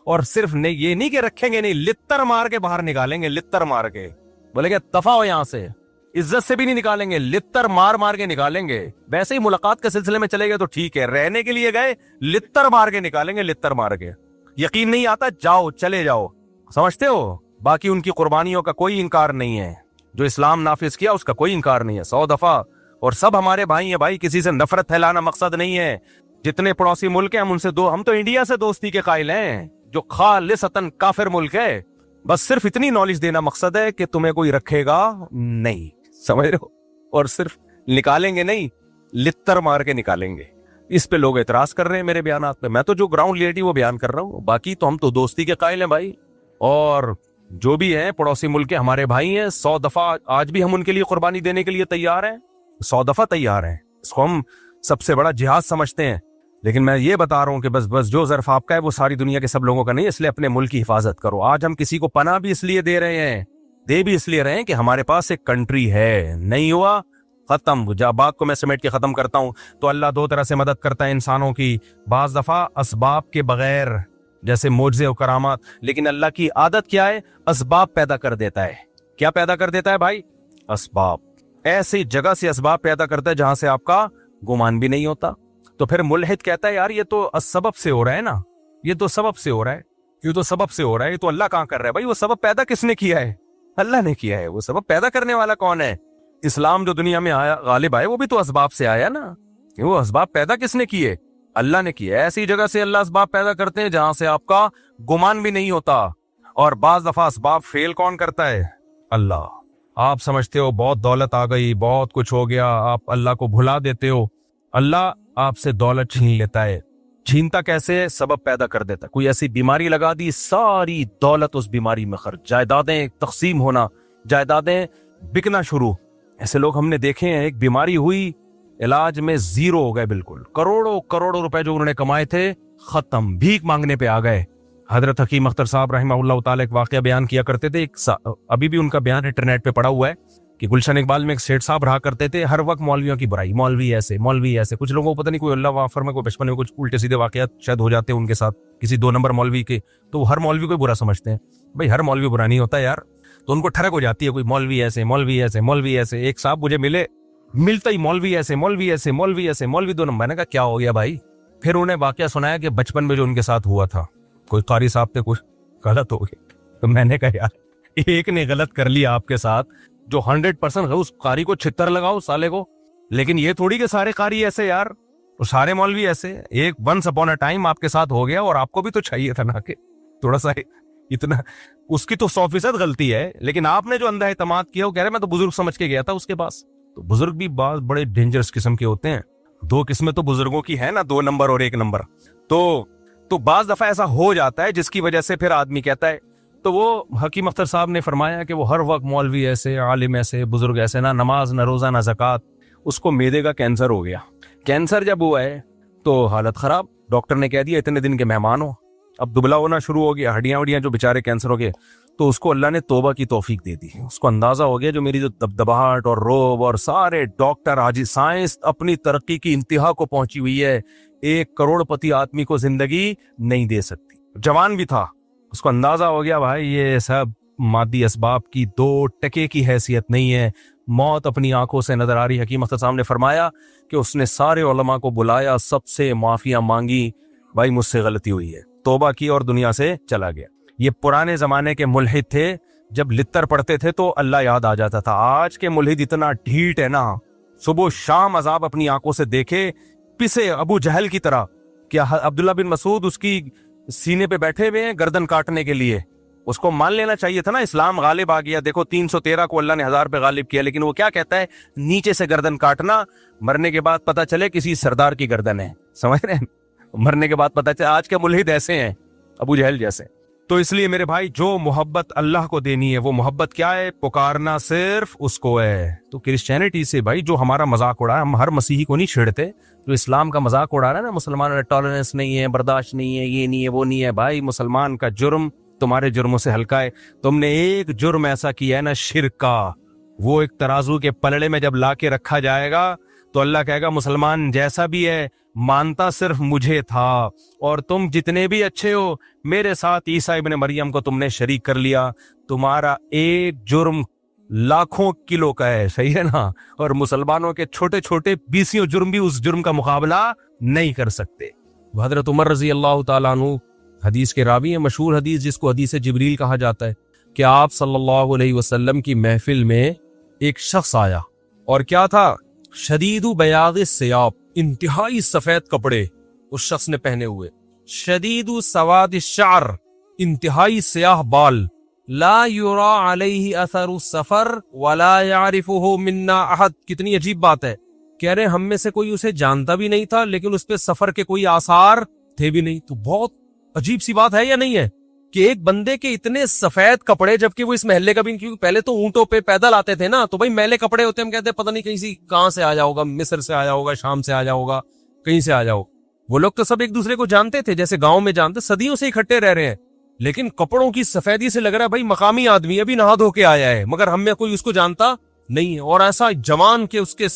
اور صرف یہ نہیں کہ رکھیں گے, نہیں, لتر مار کے باہر نکالیں گے. لتر مار کے بولے گے دفعہ ہو یہاں سے. عزت سے بھی نہیں نکالیں گے, لتر مار کے نکالیں گے. ویسے ہی ملاقات کے سلسلے میں چلے گئے تو ٹھیک ہے, رہنے کے لیے گئے, لتر مار کے نکالیں گے, لتر مار کے. یقین نہیں آتا, جاؤ, چلے جاؤ. سمجھتے ہو؟ باقی ان کی قربانیوں کا کوئی انکار نہیں ہے. جو اسلام نافذ کیا اس کا کوئی انکار نہیں ہے, 100 دفعہ. اور سب ہمارے بھائی ہیں بھائی, کسی سے نفرت پھیلانا مقصد نہیں ہے. جتنے پڑوسی ملک ہیں ہم تو انڈیا سے دوستی کے قائل ہیں, جو خالصتاً کافر ملک ہے. بس صرف اتنی نالج دینا مقصد ہے کہ تمہیں کوئی رکھے گا نہیں. سمجھ رہے ہو؟ اور صرف نکالیں گے نہیں, لتر مار کے نکالیں گے. اس پہ لوگ اعتراض کر رہے ہیں میرے بیانات پہ. میں تو جو گراؤنڈ ریئلٹی وہ بیان کر رہا ہوں. باقی تو ہم تو دوستی کے قائل ہیں بھائی. اور جو بھی ہیں پڑوسی ملک کے ہمارے بھائی ہیں, 100 دفعہ آج بھی ہم ان کے لیے قربانی دینے کے لیے تیار ہیں, 100 دفعہ تیار ہیں. اس کو ہم سب سے بڑا جہاد سمجھتے ہیں. لیکن میں یہ بتا رہا ہوں کہ بس جو ظرف آپ کا ہے وہ ساری دنیا کے سب لوگوں کا نہیں, اس لیے اپنے ملک کی حفاظت کرو. آج ہم کسی کو پناہ بھی اس لیے دے رہے ہیں, دے بھی اس لیے رہے ہیں کہ ہمارے پاس ایک کنٹری ہے. نہیں ہوا ختم. جب بات کو میں سمیٹ کے ختم کرتا ہوں تو اللہ 2 طرح سے مدد کرتا ہے انسانوں کی. بعض دفعہ اسباب کے بغیر, جیسے معجزے و کرامات. لیکن اللہ کی عادت کیا ہے؟ اسباب پیدا کر دیتا ہے. کیا پیدا کر دیتا ہے بھائی؟ اسباب. ایسی جگہ سے اسباب پیدا کرتا ہے جہاں سے آپ کا گمان بھی نہیں ہوتا. تو پھر ملحد کہتا ہے یار یہ تو سبب سے ہو رہا ہے نا, یہ تو سبب سے ہو رہا ہے, یہ تو سبب سے ہو رہا ہے, یہ تو اللہ کہاں کر رہا ہے. بھائی وہ سبب پیدا کس نے کیا ہے؟ اللہ نے کیا ہے. وہ سبب پیدا کرنے والا کون ہے؟ اسلام جو دنیا میں آیا, غالب آئے, وہ بھی تو اسباب سے آیا نا. وہ اسباب پیدا کس نے کیے؟ اللہ نے کیا. ایسی جگہ سے اللہ اسباب پیدا کرتے ہیں جہاں سے آپ کا گمان بھی نہیں ہوتا. اور بعض دفعہ اسباب فیل کون کرتا ہے؟ اللہ. آپ سمجھتے ہو بہت دولت آ گئی, بہت کچھ ہو گیا, آپ اللہ کو بھلا دیتے ہو. اللہ آپ سے دولت چھین لیتا ہے. چھینتا کیسے؟ سبب پیدا کر دیتا. کوئی ایسی بیماری لگا دی, ساری دولت اس بیماری میں خرچ, جائیدادیں تقسیم ہونا, جائیدادیں بکنا شروع. ایسے لوگ ہم نے دیکھے ہیں. ایک بیماری ہوئی, علاج میں زیرو ہو گئے بالکل. کروڑوں روپے جو انہوں نے کمائے تھے ختم, بھیک مانگنے پہ آ گئے. حضرت حکیم اختر صاحب رحمہ تعالی ایک واقعہ بیان کیا کرتے تھے، ابھی بھی ان کا بیان انٹرنیٹ پہ پڑا ہوا ہے کہ گلشن اقبال میں ایک سیٹھ صاحب رہا کرتے تھے، ہر وقت مولویوں کی برائی، مولوی ایسے کچھ لوگوں کو پتہ نہیں کوئی اللہ وافر میں کوئی بچپن میں کچھ الٹے سیدھے واقعات شاید ہو جاتے ہیں ان کے ساتھ کسی 2 نمبر مولوی کے، تو وہ ہر مولوی کو برا سمجھتے ہیں. بھائی ہر مولوی برا نہیں ہوتا یار، تو ان کو ٹھڑک ہو جاتی ہے کوئی مولوی ایسے. ایک صاحب مجھے ملتا ہی مولوی ایسے 2 نمبر. میں نے کہا کیا ہو گیا بھائی؟ پھر انہیں واقعہ سنایا کہ بچپن میں جو ان کے ساتھ ہوا تھا، کوئی قاری صاحب تھے، کچھ غلط ہو گیا. تو میں نے کہا یار ایک نے غلط کر لیا آپ کے ساتھ جو 100% اس قاری کو چھتر لگاؤ سالے کو، لیکن یہ تھوڑی کہ سارے قاری ایسے یار، سارے مولوی ایسے. ایک ونس اپون اے ٹائم آپ کے ساتھ ہو گیا اور آپ کو بھی تو چاہیے تھا نا کہ تھوڑا سا اتنا، اس کی تو 100% غلطی ہے، لیکن آپ نے جو اندھا اعتماد کیا وہ کہہ رہے میں تو بزرگ سمجھ کے گیا تھا اس کے پاس. تو بزرگ بھی بعض بڑے ڈینجرس قسم کے ہوتے ہیں. 2 قسمیں تو بزرگوں کی ہے نا، 2 نمبر اور 1 نمبر. تو بعض دفعہ ایسا ہو جاتا ہے جس کی وجہ سے پھر آدمی کہتا ہے. تو وہ حکیم اختر صاحب نے فرمایا کہ وہ ہر وقت مولوی ایسے، عالم ایسے، بزرگ ایسے، نہ نماز نہ روزہ نہ زکوٰۃ. اس کو معدے کا کینسر ہو گیا. کینسر جب ہوا ہے تو حالت خراب، ڈاکٹر نے کہہ دیا اتنے دن کے مہمان ہو. اب دبلا ہونا شروع ہو گیا، ہڈیاں وڈیاں جو بیچارے کینسر ہو گئے. تو اس کو اللہ نے توبہ کی توفیق دے دی. اس کو اندازہ ہو گیا جو میری جو دبدباہٹ اور روب اور سارے ڈاکٹر آج سائنس اپنی ترقی کی انتہا کو پہنچی ہوئی ہے، 1 کروڑپتی آدمی کو زندگی نہیں دے سکتی. جوان بھی تھا، اس کو اندازہ ہو گیا بھائی یہ سب مادی اسباب کی 2 ٹکے کی حیثیت نہیں ہے، موت اپنی آنکھوں سے نظر آ رہی. حکیم اختر صاحب نے فرمایا کہ اس نے سارے علماء کو بلایا، سب سے معافیاں مانگی، بھائی مجھ سے غلطی ہوئی ہے، توبہ کی اور دنیا سے چلا گیا. یہ پرانے زمانے کے ملحد تھے، جب لتر پڑھتے تھے تو اللہ یاد آ جاتا تھا. آج کے ملحد اتنا ڈھیٹ ہے نا، صبح شام عذاب اپنی آنکھوں سے دیکھے، پسے ابو جہل کی طرح. کیا عبداللہ بن مسعود اس کی سینے پہ بیٹھے ہوئے ہیں گردن کاٹنے کے لیے؟ اس کو مان لینا چاہیے تھا نا، اسلام غالب آ گیا. دیکھو 313 کو اللہ نے 1000 پہ غالب کیا، لیکن وہ کیا کہتا ہے؟ نیچے سے گردن کاٹنا، مرنے کے بعد پتا چلے کسی سردار کی گردن ہے. سمجھ رہے ہیں؟ مرنے کے بعد پتا چلے. آج کے ملحد ایسے ہیں، ابو جہل جیسے. تو اس لیے میرے بھائی جو محبت اللہ کو دینی ہے وہ محبت کیا ہے؟ پکارنا صرف اس کو ہے. تو کرسچینٹی سے بھائی جو ہمارا مذاق اڑا ہے، ہم ہر مسیحی کو نہیں چھیڑتے، جو اسلام کا مذاق اڑا رہا ہے نا، مسلمان ٹالرنس نہیں ہے، برداشت نہیں ہے، یہ نہیں ہے، وہ نہیں ہے. بھائی مسلمان کا جرم تمہارے جرموں سے ہلکا ہے. تم نے ایک جرم ایسا کیا ہے نا شرک کا، وہ ایک ترازو کے پلڑے میں جب لا کے رکھا جائے گا تو اللہ کہے گا مسلمان جیسا بھی ہے مانتا صرف مجھے تھا، اور تم جتنے بھی اچھے ہو میرے ساتھ عیسیٰ ابن مریم کو تم نے شریک کر لیا. تمہارا ایک جرم لاکھوں کلو کا ہے، صحیح ہے نا؟ اور مسلمانوں کے چھوٹے چھوٹے 20 جرم بھی اس جرم کا مقابلہ نہیں کر سکتے. حضرت عمر رضی اللہ تعالیٰ عنہ حدیث کے راوی ہیں، مشہور حدیث جس کو حدیث جبریل کہا جاتا ہے، کہ آپ صلی اللہ علیہ وسلم کی محفل میں ایک شخص آیا اور کیا تھا؟ شدید بیاض الثیاب، انتہائی سفید کپڑے اس شخص نے پہنے ہوئے، شدید سواد الشعر، انتہائی سیاہ بال، لا یرا علیہ اثر السفر ولا یعرفہ منا احد. کتنی عجیب بات ہے، کہہ رہے ہم میں سے کوئی اسے جانتا بھی نہیں تھا لیکن اس پہ سفر کے کوئی آثار تھے بھی نہیں. تو بہت عجیب سی بات ہے یا نہیں ہے کہ ایک بندے کے اتنے سفید کپڑے، جبکہ وہ اس محلے کا بھی، کیونکہ پہلے تو اونٹوں پہ پیدل آتے تھے نا، تو بھائی میلے کپڑے ہوتے ہیں، ہم کہتے ہیں پتہ نہیں کہاں سے آیا ہوگا، مصر سے آیا ہوگا، شام سے آیا ہوگا، کہیں سے آیا ہوگا. وہ لوگ تو سب ایک دوسرے کو جانتے تھے، جیسے گاؤں میں جانتے، صدیوں سے اکٹھے رہ رہے ہیں، لیکن کپڑوں کی سفیدی سے لگ رہا ہے بھائی مقامی آدمی ابھی نہا دھو کے آیا ہے، مگر ہم میں کوئی اس کو جانتا نہیں ہے. اور ایسا جوان کہ اس کے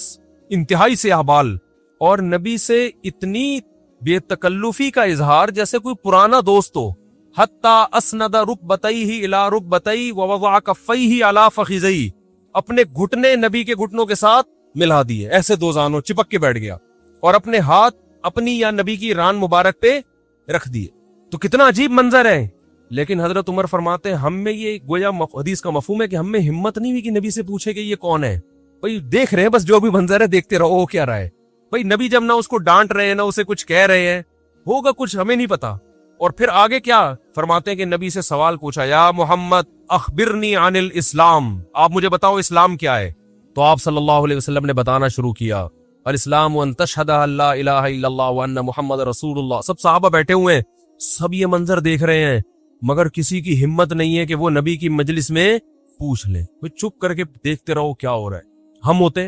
انتہائی سیاہ بال، اور نبی سے اتنی بے تکلفی کا اظہار جیسے کوئی پرانا دوست ہو. حتی اسند رکبتیہ الی رکبتیہ ووضع کفیہ علی فخذیہ، اپنے گھٹنے نبی کے گھٹنوں کے ساتھ ملا دیے، ایسے 2 زانوں چپک کے بیٹھ گیا، اور اپنے ہاتھ اپنی یا نبی کی ران مبارک پہ رکھ دیے. تو کتنا عجیب منظر ہے. لیکن حضرت عمر فرماتے ہیں ہم میں یہ گویا حدیث کا مفہوم ہے کہ ہم میں ہمت نہیں ہوئی کہ نبی سے پوچھے کہ یہ کون ہے. بھائی دیکھ رہے ہیں بس جو بھی منظر ہے دیکھتے رہو، کیا رہا ہے. بھائی نبی جب نہ اس کو ڈانٹ رہے ہیں نہ اسے کچھ کہہ رہے ہیں، ہوگا کچھ ہمیں نہیں پتا. اور پھر آگے کیا فرماتے ہیں کہ نبی سے سوال پوچھا، یا محمد اخبرنی عن الاسلام، آپ مجھے بتاؤ اسلام کیا ہے. تو آپ صلی اللہ علیہ وسلم نے بتانا شروع کیا، الاسلام ان تشہد ان لا الہ الا اللہ وان محمد رسول اللہ. سب صحابہ بیٹھے ہوئے ہیں، سب یہ منظر دیکھ رہے ہیں، مگر کسی کی ہمت نہیں ہے کہ وہ نبی کی مجلس میں پوچھ لے. چپ کر کے دیکھتے رہو کیا ہو رہا ہے. ہم ہوتے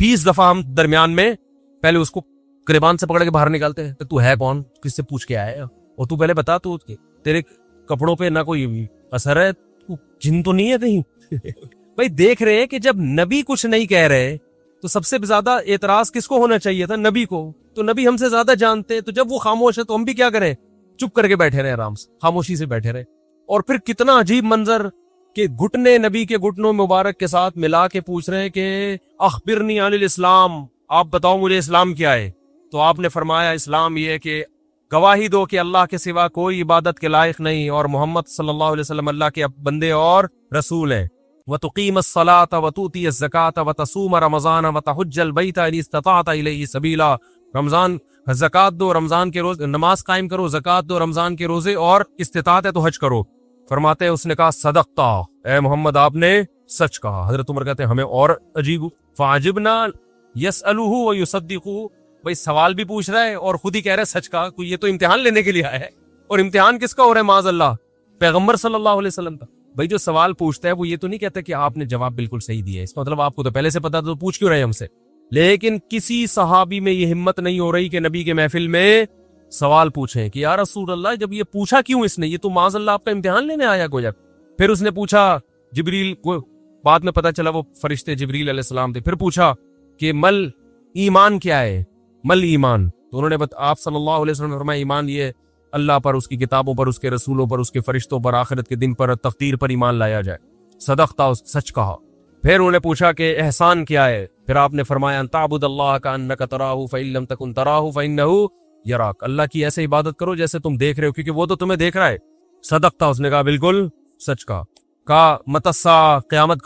20 دفعہ ہم درمیان میں پہلے اس کو گریبان سے پکڑ کے باہر نکالتے ہیں، تو ہے کون، کس سے پوچھ کے آیا ہے، اور تو پہلے بتا تو تیرے کپڑوں پہ نہ کوئی اثر ہے, جن تو نہیں ہے کہیں. بھائی دیکھ رہے ہیں کہ جب نبی کچھ نہیں کہہ رہے تو سب سے زیادہ اعتراض کس کو ہونا چاہیے تھا؟ نبی کو. تو نبی ہم سے زیادہ جانتے, تو جب وہ خاموش ہے تو ہم بھی کیا کریں؟ چپ کر کے بیٹھے رہے, آرام سے خاموشی سے بیٹھے رہے. اور پھر کتنا عجیب منظر کہ گھٹنے نبی کے گھٹنوں مبارک کے ساتھ ملا کے پوچھ رہے ہیں کہ اخبرنی عن الاسلام, آپ بتاؤ مجھے اسلام کیا ہے. تو آپ نے فرمایا اسلام یہ ہے کہ گواہی دو کہ اللہ کے سوا کوئی عبادت کے لائق نہیں اور محمد صلی اللہ علیہ وسلم اللہ کے بندے اور رسول ہیں. وَتُقِيمَ الصَّلَاةَ وَتُؤْتِيَ الزَّكَاةَ وَتَصُومَ رَمَضَانَ وَتَحُجَّ الْبَيْتَ إِنِ اسْتَطَعْتَ إِلَيْهِ سَبِيلًا. رمضان زکات دو, رمضان کے روز نماز قائم کرو, زکات دو, رمضان کے روزے, اور استطاعت ہے تو حج کرو. فرماتے ہیں اس نے کہا صدقتا, اے محمد آپ نے سچ کہا. حضرت عمر کہتے ہیں ہمیں اور عجیب, فعجبنا یسألہ ویصدقہ. بھائی سوال بھی پوچھ رہا ہے اور خود ہی کہہ رہا ہے سچ کہا. کوئی یہ تو امتحان لینے کے لیے آیا ہے, اور امتحان کس کا ہو رہا ہے؟ معاذ اللہ پیغمبر صلی اللہ علیہ وسلم کا. بھائی جو سوال پوچھتا ہے وہ یہ تو نہیں کہتا کہ آپ نے جواب بالکل صحیح دیا ہے, اس کا مطلب آپ کو تو پہلے سے پتا تو پوچھ کیوں رہے ہم سے. لیکن کسی صحابی میں یہ ہمت نہیں ہو رہی کہ نبی کے محفل میں سوال پوچھیں کہ یا رسول اللہ جب یہ پوچھا کیوں اس نے, یہ تو معاذ اللہ آپ کا امتحان لینے آیا کوئی. پھر اس نے پوچھا جبریل کو, بعد میں پتا چلا وہ فرشتے جبریل علیہ السلام تھے. پھر پوچھا کہ مل ایمان کیا ہے, مل ایمان. تو انہوں نے آپ صلی اللہ علیہ وسلم نے فرمایا ایمان یہ اللہ پر, اس کی کتابوں پر, اس کے رسولوں پر, اس کے فرشتوں پر, آخرت کے دن پر, تقدیر پر ایمان لایا جائے. صدقتا, سچ کہا. پھر انہوں نے پوچھا کہ احسان کیا ہے, پھر آپ نے فرمایا ان تعبد اللہ کأنک تراہ فإن لم تکن تراہ فإنہ یراک. اللہ کی ایسے عبادت کرو جیسے تم دیکھ رہے ہو, کیونکہ وہ تو تمہیں دیکھ رہا ہے. صدقتا, اس نے کہا بالکل سچ کہا متی الساعہ, قیامت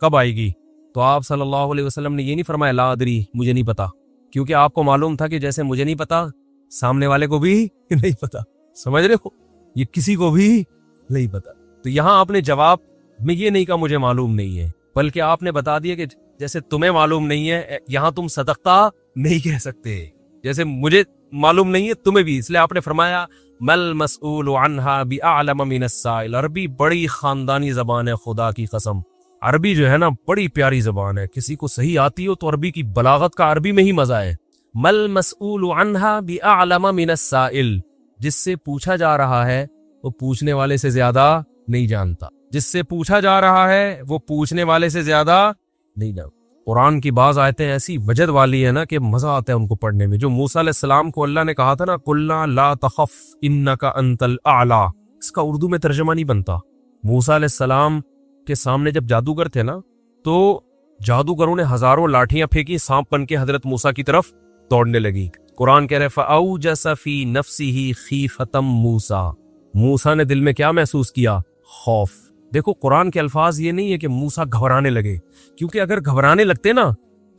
کب آئے گی؟ تو آپ صلی اللہ علیہ وسلم نے یہ نہیں فرمایا لا ادری, مجھے نہیں پتا, کیونکہ آپ کو معلوم تھا کہ جیسے مجھے نہیں پتا سامنے والے کو بھی نہیں پتا. سمجھ رہے ہو, یہ کسی کو بھی نہیں پتا. تو یہاں آپ نے جواب میں یہ نہیں کہا مجھے معلوم نہیں ہے, بلکہ آپ نے بتا دیا کہ جیسے تمہیں معلوم نہیں ہے, یہاں تم صدقتا نہیں کہہ سکتے, جیسے مجھے معلوم نہیں ہے تمہیں بھی. اس لیے آپ نے فرمایا مل مسئول عنہا بأعلم من السائل. عربی بڑی خاندانی زبان ہے, خدا کی قسم. عربی جو ہے نا بڑی پیاری زبان ہے, کسی کو صحیح آتی ہو تو عربی کی بلاغت کا عربی میں ہی مزہ ہے. مل مسئول عنہا بأعلم من السائل, جس سے پوچھا جا رہا ہے وہ پوچھنے والے سے زیادہ نہیں جانتا. جس سے پوچھا جا رہا ہے وہ پوچھنے والے سے زیادہ نہیں جانتا. قرآن کی بعض آیتیں ایسی وجد والی ہے نا کہ مزہ آتا ہے ان کو پڑھنے میں. جو موسیٰ علیہ السلام کو اللہ نے کہا تھا نا قلنا لا تخف انک انت الاعلی, اس کا اردو میں ترجمہ نہیں بنتا. موسیٰ علیہ السلام کے سامنے جب جادوگر تھے نا تو جادوگروں نے ہزاروں لاٹھیاں پھینکی, سانپ بن کے حضرت موسیٰ کی طرف دوڑنے لگی. قرآن کہہ رہے فأوجس فی نفسہ خیفۃ موسیٰ, موسیٰ نے دل میں کیا محسوس کیا؟ خوف. دیکھو قرآن کے الفاظ یہ نہیں ہے کہ موسیٰ گھبرانے لگے, کیونکہ اگر گھبرانے لگتے نا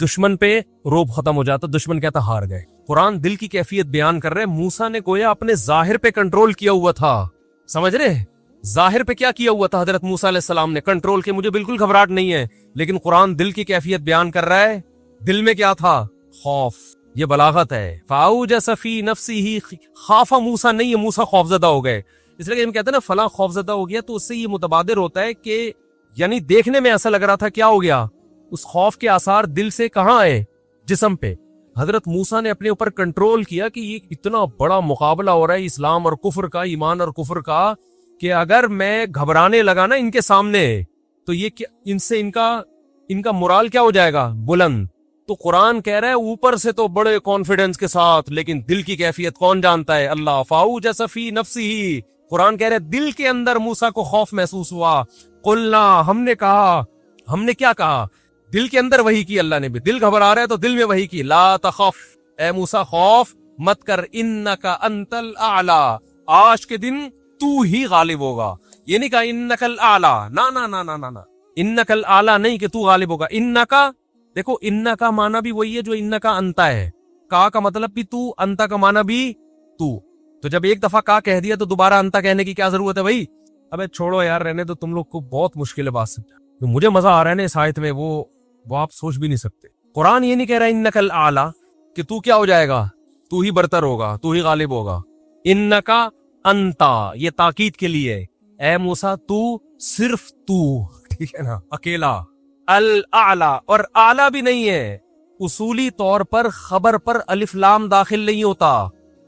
دشمن پہ روب ختم ہو جاتا, دشمن کہتا ہار گئے. قرآن دل کی کیفیت بیان کر رہے, موسیٰ نے گویا اپنے ظاہر پہ کنٹرول کیا ہوا تھا. سمجھ رہے, ظاہر پہ کیا کیا ہوا تھا حضرت موسیٰ علیہ السلام نے؟ کنٹرول کے مجھے بالکل گھبراہٹ نہیں ہے. لیکن قرآن دل کی کیفیت بیان کر رہا ہے, دل میں کیا تھا؟ خوف. یہ بلاغت ہے. فاوجس فی نفسہ, خاف موسیٰ نہیں ہے, موسیٰ خوفزدہ ہو گئے. اس لیے ہم کہتے ہیں نا فلاں خوفزدہ ہو گیا, تو اس سے یہ متبادر ہوتا ہے کہ یعنی دیکھنے میں ایسا لگ رہا تھا کیا ہو گیا, اس خوف کے آثار دل سے کہاں آئے؟ جسم پہ. حضرت موسیٰ نے اپنے اوپر کنٹرول کیا کہ یہ اتنا بڑا مقابلہ ہو رہا ہے اسلام اور کفر کا, ایمان اور کفر کا, کہ اگر میں گھبرانے لگا نا ان کے سامنے تو یہ ان سے ان کا morال کیا ہو جائے گا؟ بلند. تو قرآن کہہ رہا ہے اوپر سے تو بڑے کانفیڈنس کے ساتھ, لیکن دل کی کیفیت کون جانتا ہے؟ اللہ. فاوجس فی نفسہ, قرآن کہہ رہے دل کے اندر موسیٰ کو خوف محسوس ہوا. قلنا, ہم نے کہا, ہم نے کیا کہا؟ دل کے اندر وحی کی اللہ نے بھی. دل گھبرا رہا ہے تو دل میں وحی کی, لا تخف, اے موسیٰ خوف مت کر, انک انت الاعلی, آج کے دن تو ہی غالب ہوگا. یہ نہیں کہا انک الاعلی, نا نا نا نا نا, انک الاعلی نہیں کہ تو غالب ہوگا. انکا, دیکھو انکا معنی بھی وہی ہے جو انکا انتا ہے. کا مطلب بھی تو, انتا کا معنی بھی تو. تو جب ایک دفعہ کا کہہ دیا تو دوبارہ انتا کہنے کی کیا ضرورت ہے بھائی؟ ابے چھوڑو یار, رہنے تو تم لوگ کو بہت مشکل ہے بات سمجھنا. تو مجھے مزہ آ رہا ہے نا اس آیت میں, وہ آپ سوچ بھی نہیں سکتے. قرآن یہ نہیں کہہ رہا انک الاعلی کہ تو کیا ہو جائے گا, تو ہی برتر ہوگا, تو ہی غالب ہوگا. انکا انتا, یہ تاکید کے لیے, اے موسیٰ تو, صرف تو, ٹھیک ہے نا, اکیلا. الاعلی, اور اعلی بھی نہیں ہے. اصولی طور پر خبر پر الف لام داخل نہیں ہوتا.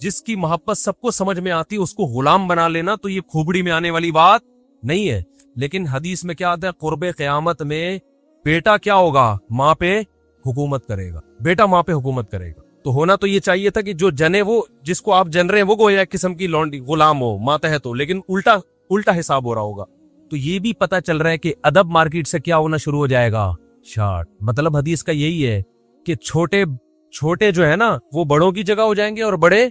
جس کی محبت سب کو سمجھ میں آتی ہے اس کو غلام بنا لینا تو یہ کھوپڑی میں آنے والی بات نہیں ہے. لیکن حدیث میں کیا آتا ہے؟ قرب قیامت میں بیٹا کیا ہوگا؟ ماں پہ حکومت کرے گا. بیٹا ماں پہ حکومت کرے گا. تو ہونا تو یہ چاہیے تھا کہ جو جنے وہ جس کو آپ جن رہے ہیں وہ گویا ایک قسم کی لونڈی غلام ہو ماتحت ہو, لیکن الٹا حساب ہو رہا ہوگا. تو یہ بھی پتہ چل رہا ہے کہ ادب مارکیٹ سے کیا ہونا شروع ہو جائے گا؟ شارٹ. مطلب حدیث کا یہی ہے کہ چھوٹے جو ہے نا وہ بڑوں کی جگہ ہو جائیں گے اور بڑے,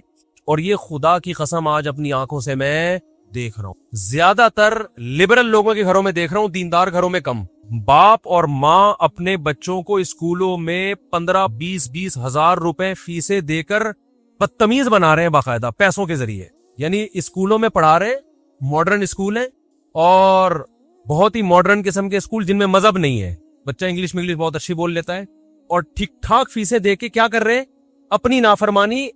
اور یہ خدا کی قسم آج اپنی آنکھوں سے میں دیکھ رہا ہوں, زیادہ تر لبرل لوگوں کے گھروں میں دیکھ رہا ہوں, دیندار گھروں میں کم. باپ اور ماں اپنے بچوں کو اسکولوں میں 15-20 ہزار روپے فیسیں دے کر بدتمیز بنا رہے ہیں باقاعدہ پیسوں کے ذریعے. یعنی اسکولوں میں پڑھا رہے, ماڈرن اسکول ہیں اور بہت ہی ماڈرن قسم کے اسکول جن میں مذہب نہیں ہے. بچہ انگلش بہت اچھی بول لیتا ہے اور ٹھیک ٹھاک فیسیں دے کے کیا کر رہے ہیں؟ اپنی نافرمانی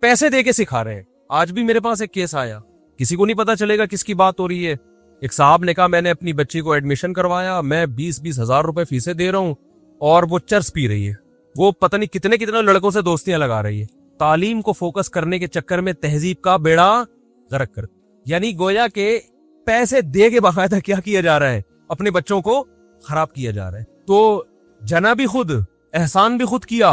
پیسے دے کے سکھا رہے ہیں. آج بھی میرے پاس ایک کیس آیا, کسی کو نہیں پتا چلے گا کس کی بات ہو رہی ہے. ایک صاحب نے کہا میں نے اپنی بچی کو ایڈمیشن کروایا, میں 20 ہزار روپے فیسیں دے رہا ہوں اور وہ چرس پی رہی ہے, وہ پتہ نہیں کتنے لڑکوں سے دوستیاں لگا رہی ہے. تعلیم کو فوکس کرنے کے چکر میں تہذیب کا بیڑا غرق کر, یعنی گویا کہ پیسے دے کے باقاعدہ کیا جا رہا ہے, اپنے بچوں کو خراب کیا جا رہا ہے. تو جنا بھی خود, احسان بھی خود کیا,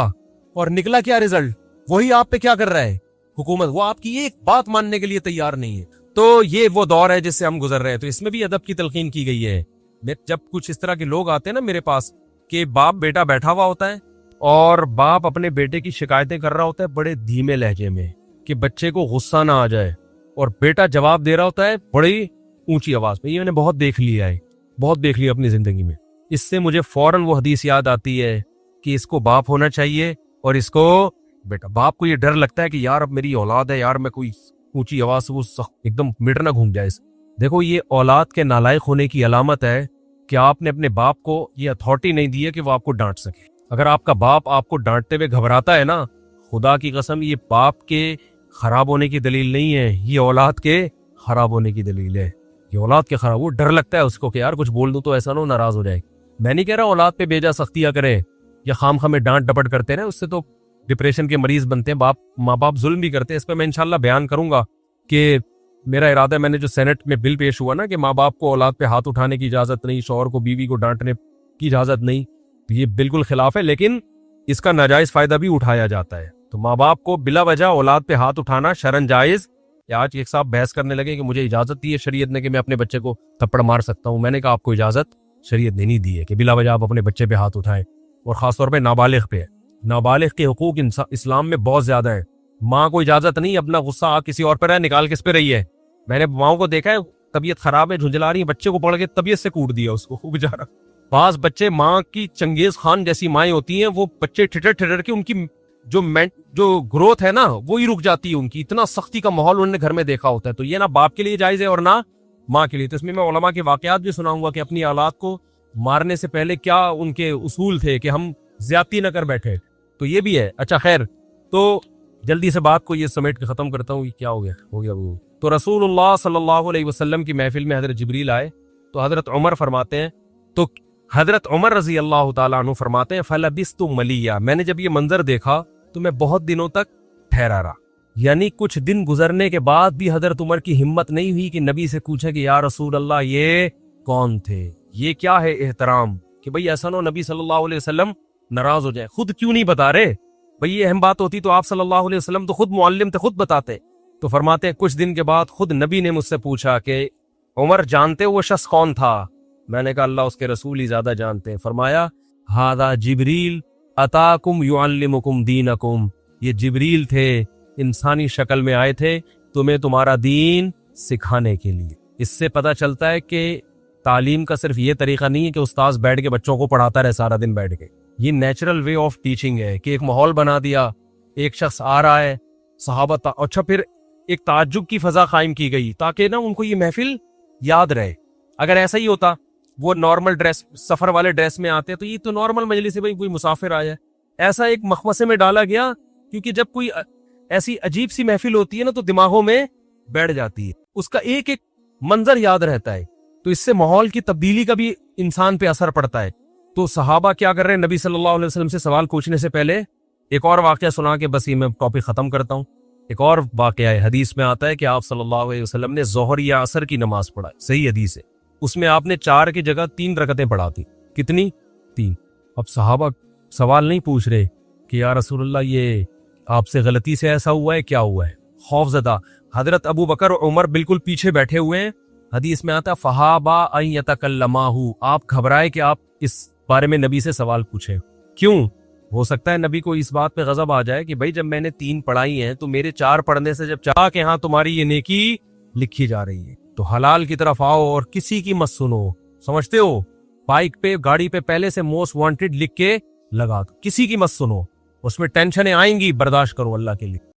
اور نکلا کیا رزلٹ؟ وہی آپ پہ کیا کر رہا ہے حکومت, وہ آپ کی ایک بات ماننے کے لیے تیار نہیں ہے. تو یہ وہ دور ہے جس سے ہم گزر رہے ہیں. تو اس میں بھی ادب کی تلقین کی گئی ہے. جب کچھ اس طرح کے لوگ آتے ہیں نا میرے پاس کہ باپ بیٹا بیٹھا ہوا ہوتا ہے اور باپ اپنے بیٹے کی شکایتیں کر رہا ہوتا ہے بڑے دھیمے لہجے میں کہ بچے کو غصہ نہ آ جائے, اور بیٹا جواب دے رہا ہوتا ہے بڑی اونچی آواز میں. یہ میں نے بہت دیکھ لیا اپنی زندگی میں. اس سے مجھے فوراً وہ حدیث یاد آتی ہے کہ اس کو باپ ہونا چاہیے اور اس کو بیٹا. باپ کو یہ ڈر لگتا ہے کہ یار اب میری اولاد ہے, یار میں کوئی اونچی آواز سے وہ ایک دم میٹر نہ گھوم جائے. دیکھو یہ اولاد کے نالائق ہونے کی علامت ہے کہ آپ نے اپنے باپ کو یہ اتھارٹی نہیں دی ہے کہ وہ آپ کو ڈانٹ سکے. اگر آپ کا باپ آپ کو ڈانٹتے ہوئے گھبراتا ہے نا, خدا کی قسم یہ باپ کے خراب ہونے کی دلیل نہیں ہے, یہ اولاد کے خراب ہونے کی دلیل ہے. یہ اولاد کے خراب, وہ ڈر لگتا ہے اس کو کہ یار کچھ بول دوں تو ایسا نہ ہو ناراض ہو جائے. میں نہیں کہہ رہا اولاد پہ بیجا سختیاں کرے یا خام خامے ڈانٹ ڈپٹ کرتے رہے, اس سے تو ڈپریشن کے مریض بنتے ہیں. ماں باپ ظلم بھی کرتے ہیں. اس پہ میں انشاءاللہ بیان کروں گا کہ میرا ارادہ ہے, میں نے جو سینٹ میں بل پیش ہوا نا کہ ماں باپ کو اولاد پہ ہاتھ اٹھانے کی اجازت نہیں, شوہر کو بیوی کو ڈانٹنے کی اجازت نہیں, یہ بالکل خلاف ہے, لیکن اس کا ناجائز فائدہ بھی اٹھایا جاتا ہے. تو ماں باپ کو بلا وجہ اولاد پہ ہاتھ اٹھانا شرعن جائز. آج ایک صاحب بحث کرنے لگے کہ مجھے اجازت دی ہے شریعت نے کہ میں اپنے بچے کو تھپڑ مار سکتا ہوں. میں نے کہا آپ کو اجازت شریعت نے نہیں دی ہے کہ بلا وجہ آپ اپنے بچے پہ ہاتھ اٹھائیں, اور خاص طور پہ نابالغ پہ. نابالغ کے حقوق اسلام میں بہت زیادہ ہے. ماں کو اجازت نہیں اپنا غصہ کسی اور پر ہے نکال کس پہ رہی ہے. میں نے ماؤں کو دیکھا ہے طبیعت خراب ہے جھنجلا رہی ہے, بچے کو پڑھ کے طبیعت سے کوٹ دیا اس کو بیچارہ. بعض بچے ماں کی چنگیز خان جیسی مائیں ہوتی ہیں, وہ بچے ٹھٹر کے ان کی جو گروتھ ہے نا وہ ہی رک جاتی ہے ان کی. اتنا سختی کا ماحول انہوں نے گھر میں دیکھا ہوتا ہے. تو یہ نہ باپ کے لیے جائز ہے اور نہ ماں کے لیے. تو اس میں علماء کے واقعات بھی سناؤں گا کہ اپنی اولاد کو مارنے سے پہلے کیا ان کے اصول تھے کہ ہم زیادتی نہ کر بیٹھے. تو یہ بھی ہے. اچھا خیر, تو جلدی سے بات کو یہ سمیٹ کے ختم کرتا ہوں. یہ کیا ہو گیا وہ. تو رسول اللہ صلی اللہ علیہ وسلم کی محفل میں حضرت جبریل آئے تو حضرت عمر فرماتے ہیں, تو حضرت عمر رضی اللہ تعالیٰ عنہ فرماتے ہیں فلبثت ملیہ, میں نے جب یہ منظر دیکھا تو میں بہت دنوں تک ٹھہرا رہا. یعنی کچھ دن گزرنے کے بعد بھی حضرت عمر کی ہمت نہیں ہوئی کہ نبی سے پوچھے کہ یا رسول اللہ یہ کون تھے, یہ کیا ہے احترام, کہ بھئی ایسا نہ نبی صلی اللہ علیہ وسلم ناراض ہو جائے. خود کیوں نہیں بتا رہے بھئی, یہ اہم بات ہوتی تو آپ صلی اللہ علیہ وسلم تو خود معلم تھے, خود بتاتے. تو فرماتے ہیں کچھ دن کے بعد خود نبی نے مجھ سے پوچھا کہ عمر جانتے وہ شخص کون تھا؟ میں نے کہا اللہ اس کے رسول ہی زیادہ جانتے ہیں. فرمایا ھذا جبریل اتاکم یعلمکم دینکم, یہ جبریل تھے انسانی شکل میں آئے تھے تمہیں تمہارا دین سکھانے کے لیے. اس سے پتہ چلتا ہے کہ تعلیم کا صرف یہ طریقہ نہیں ہے کہ استاذ بیٹھ کے بچوں کو پڑھاتا رہے سارا دن بیٹھ کے. یہ نیچرل وے آف ٹیچنگ ہے کہ ایک ماحول بنا دیا, ایک شخص آ رہا ہے صحابہ اچھا پھر ایک تعجب کی فضا قائم کی گئی تاکہ نا ان کو یہ محفل یاد رہے. اگر ایسا ہی ہوتا وہ نارمل ڈریس سفر والے ڈریس میں آتے تو یہ تو نارمل مجلس ہے, بھائی کوئی مسافر آیا. ایسا ایک مخمصے میں ڈالا گیا کیونکہ جب کوئی ایسی عجیب سی محفل ہوتی ہے نا تو دماغوں میں بیٹھ جاتی ہے, اس کا ایک ایک منظر یاد رہتا ہے. تو اس سے ماحول کی تبدیلی کا بھی انسان پہ اثر پڑتا ہے. تو صحابہ کیا کر رہے ہیں, نبی صلی اللہ علیہ وسلم سے سوال پوچھنے سے پہلے ایک اور واقعہ سنا کے بس یہ میں ٹاپک ختم کرتا ہوں. ایک اور واقعہ ہے، حدیث میں آتا ہے کہ آپ صلی اللہ علیہ وسلم نے ظہر یا عصر کی نماز پڑھائی، صحیح حدیث ہے، اس میں آپ نے 4 کی جگہ 3 رکعتیں پڑھاتی. کتنی؟ 3. اب صحابہ سوال نہیں پوچھ رہے کہ یا رسول اللہ یہ آپ سے غلطی سے ایسا ہوا ہے، کیا ہوا ہے؟ خوف زدہ. حضرت ابو بکر اور عمر بالکل پیچھے بیٹھے ہوئے ہیں. حدیث میں آتا فہابا ان یتکلماہ، آپ گھبرائے کہ آپ اس بارے میں نبی سے سوال پوچھیں. کیوں؟ ہو سکتا ہے نبی کو اس بات پہ غضب آ جائے کہ بھائی جب میں نے 3 پڑھائی ہیں تو میرے 4 پڑھنے سے جب چاہ کہ ہاں تمہاری یہ نیکی لکھی جا رہی ہے تو حلال کی طرف آؤ اور کسی کی مت سنو. سمجھتے ہو؟ بائک پہ گاڑی پہ پہلے سے موسٹ وانٹڈ لکھ کے لگا دو، کسی کی مت سنو، اس میں ٹینشنیں آئیں گی، برداشت کرو اللہ کے لیے.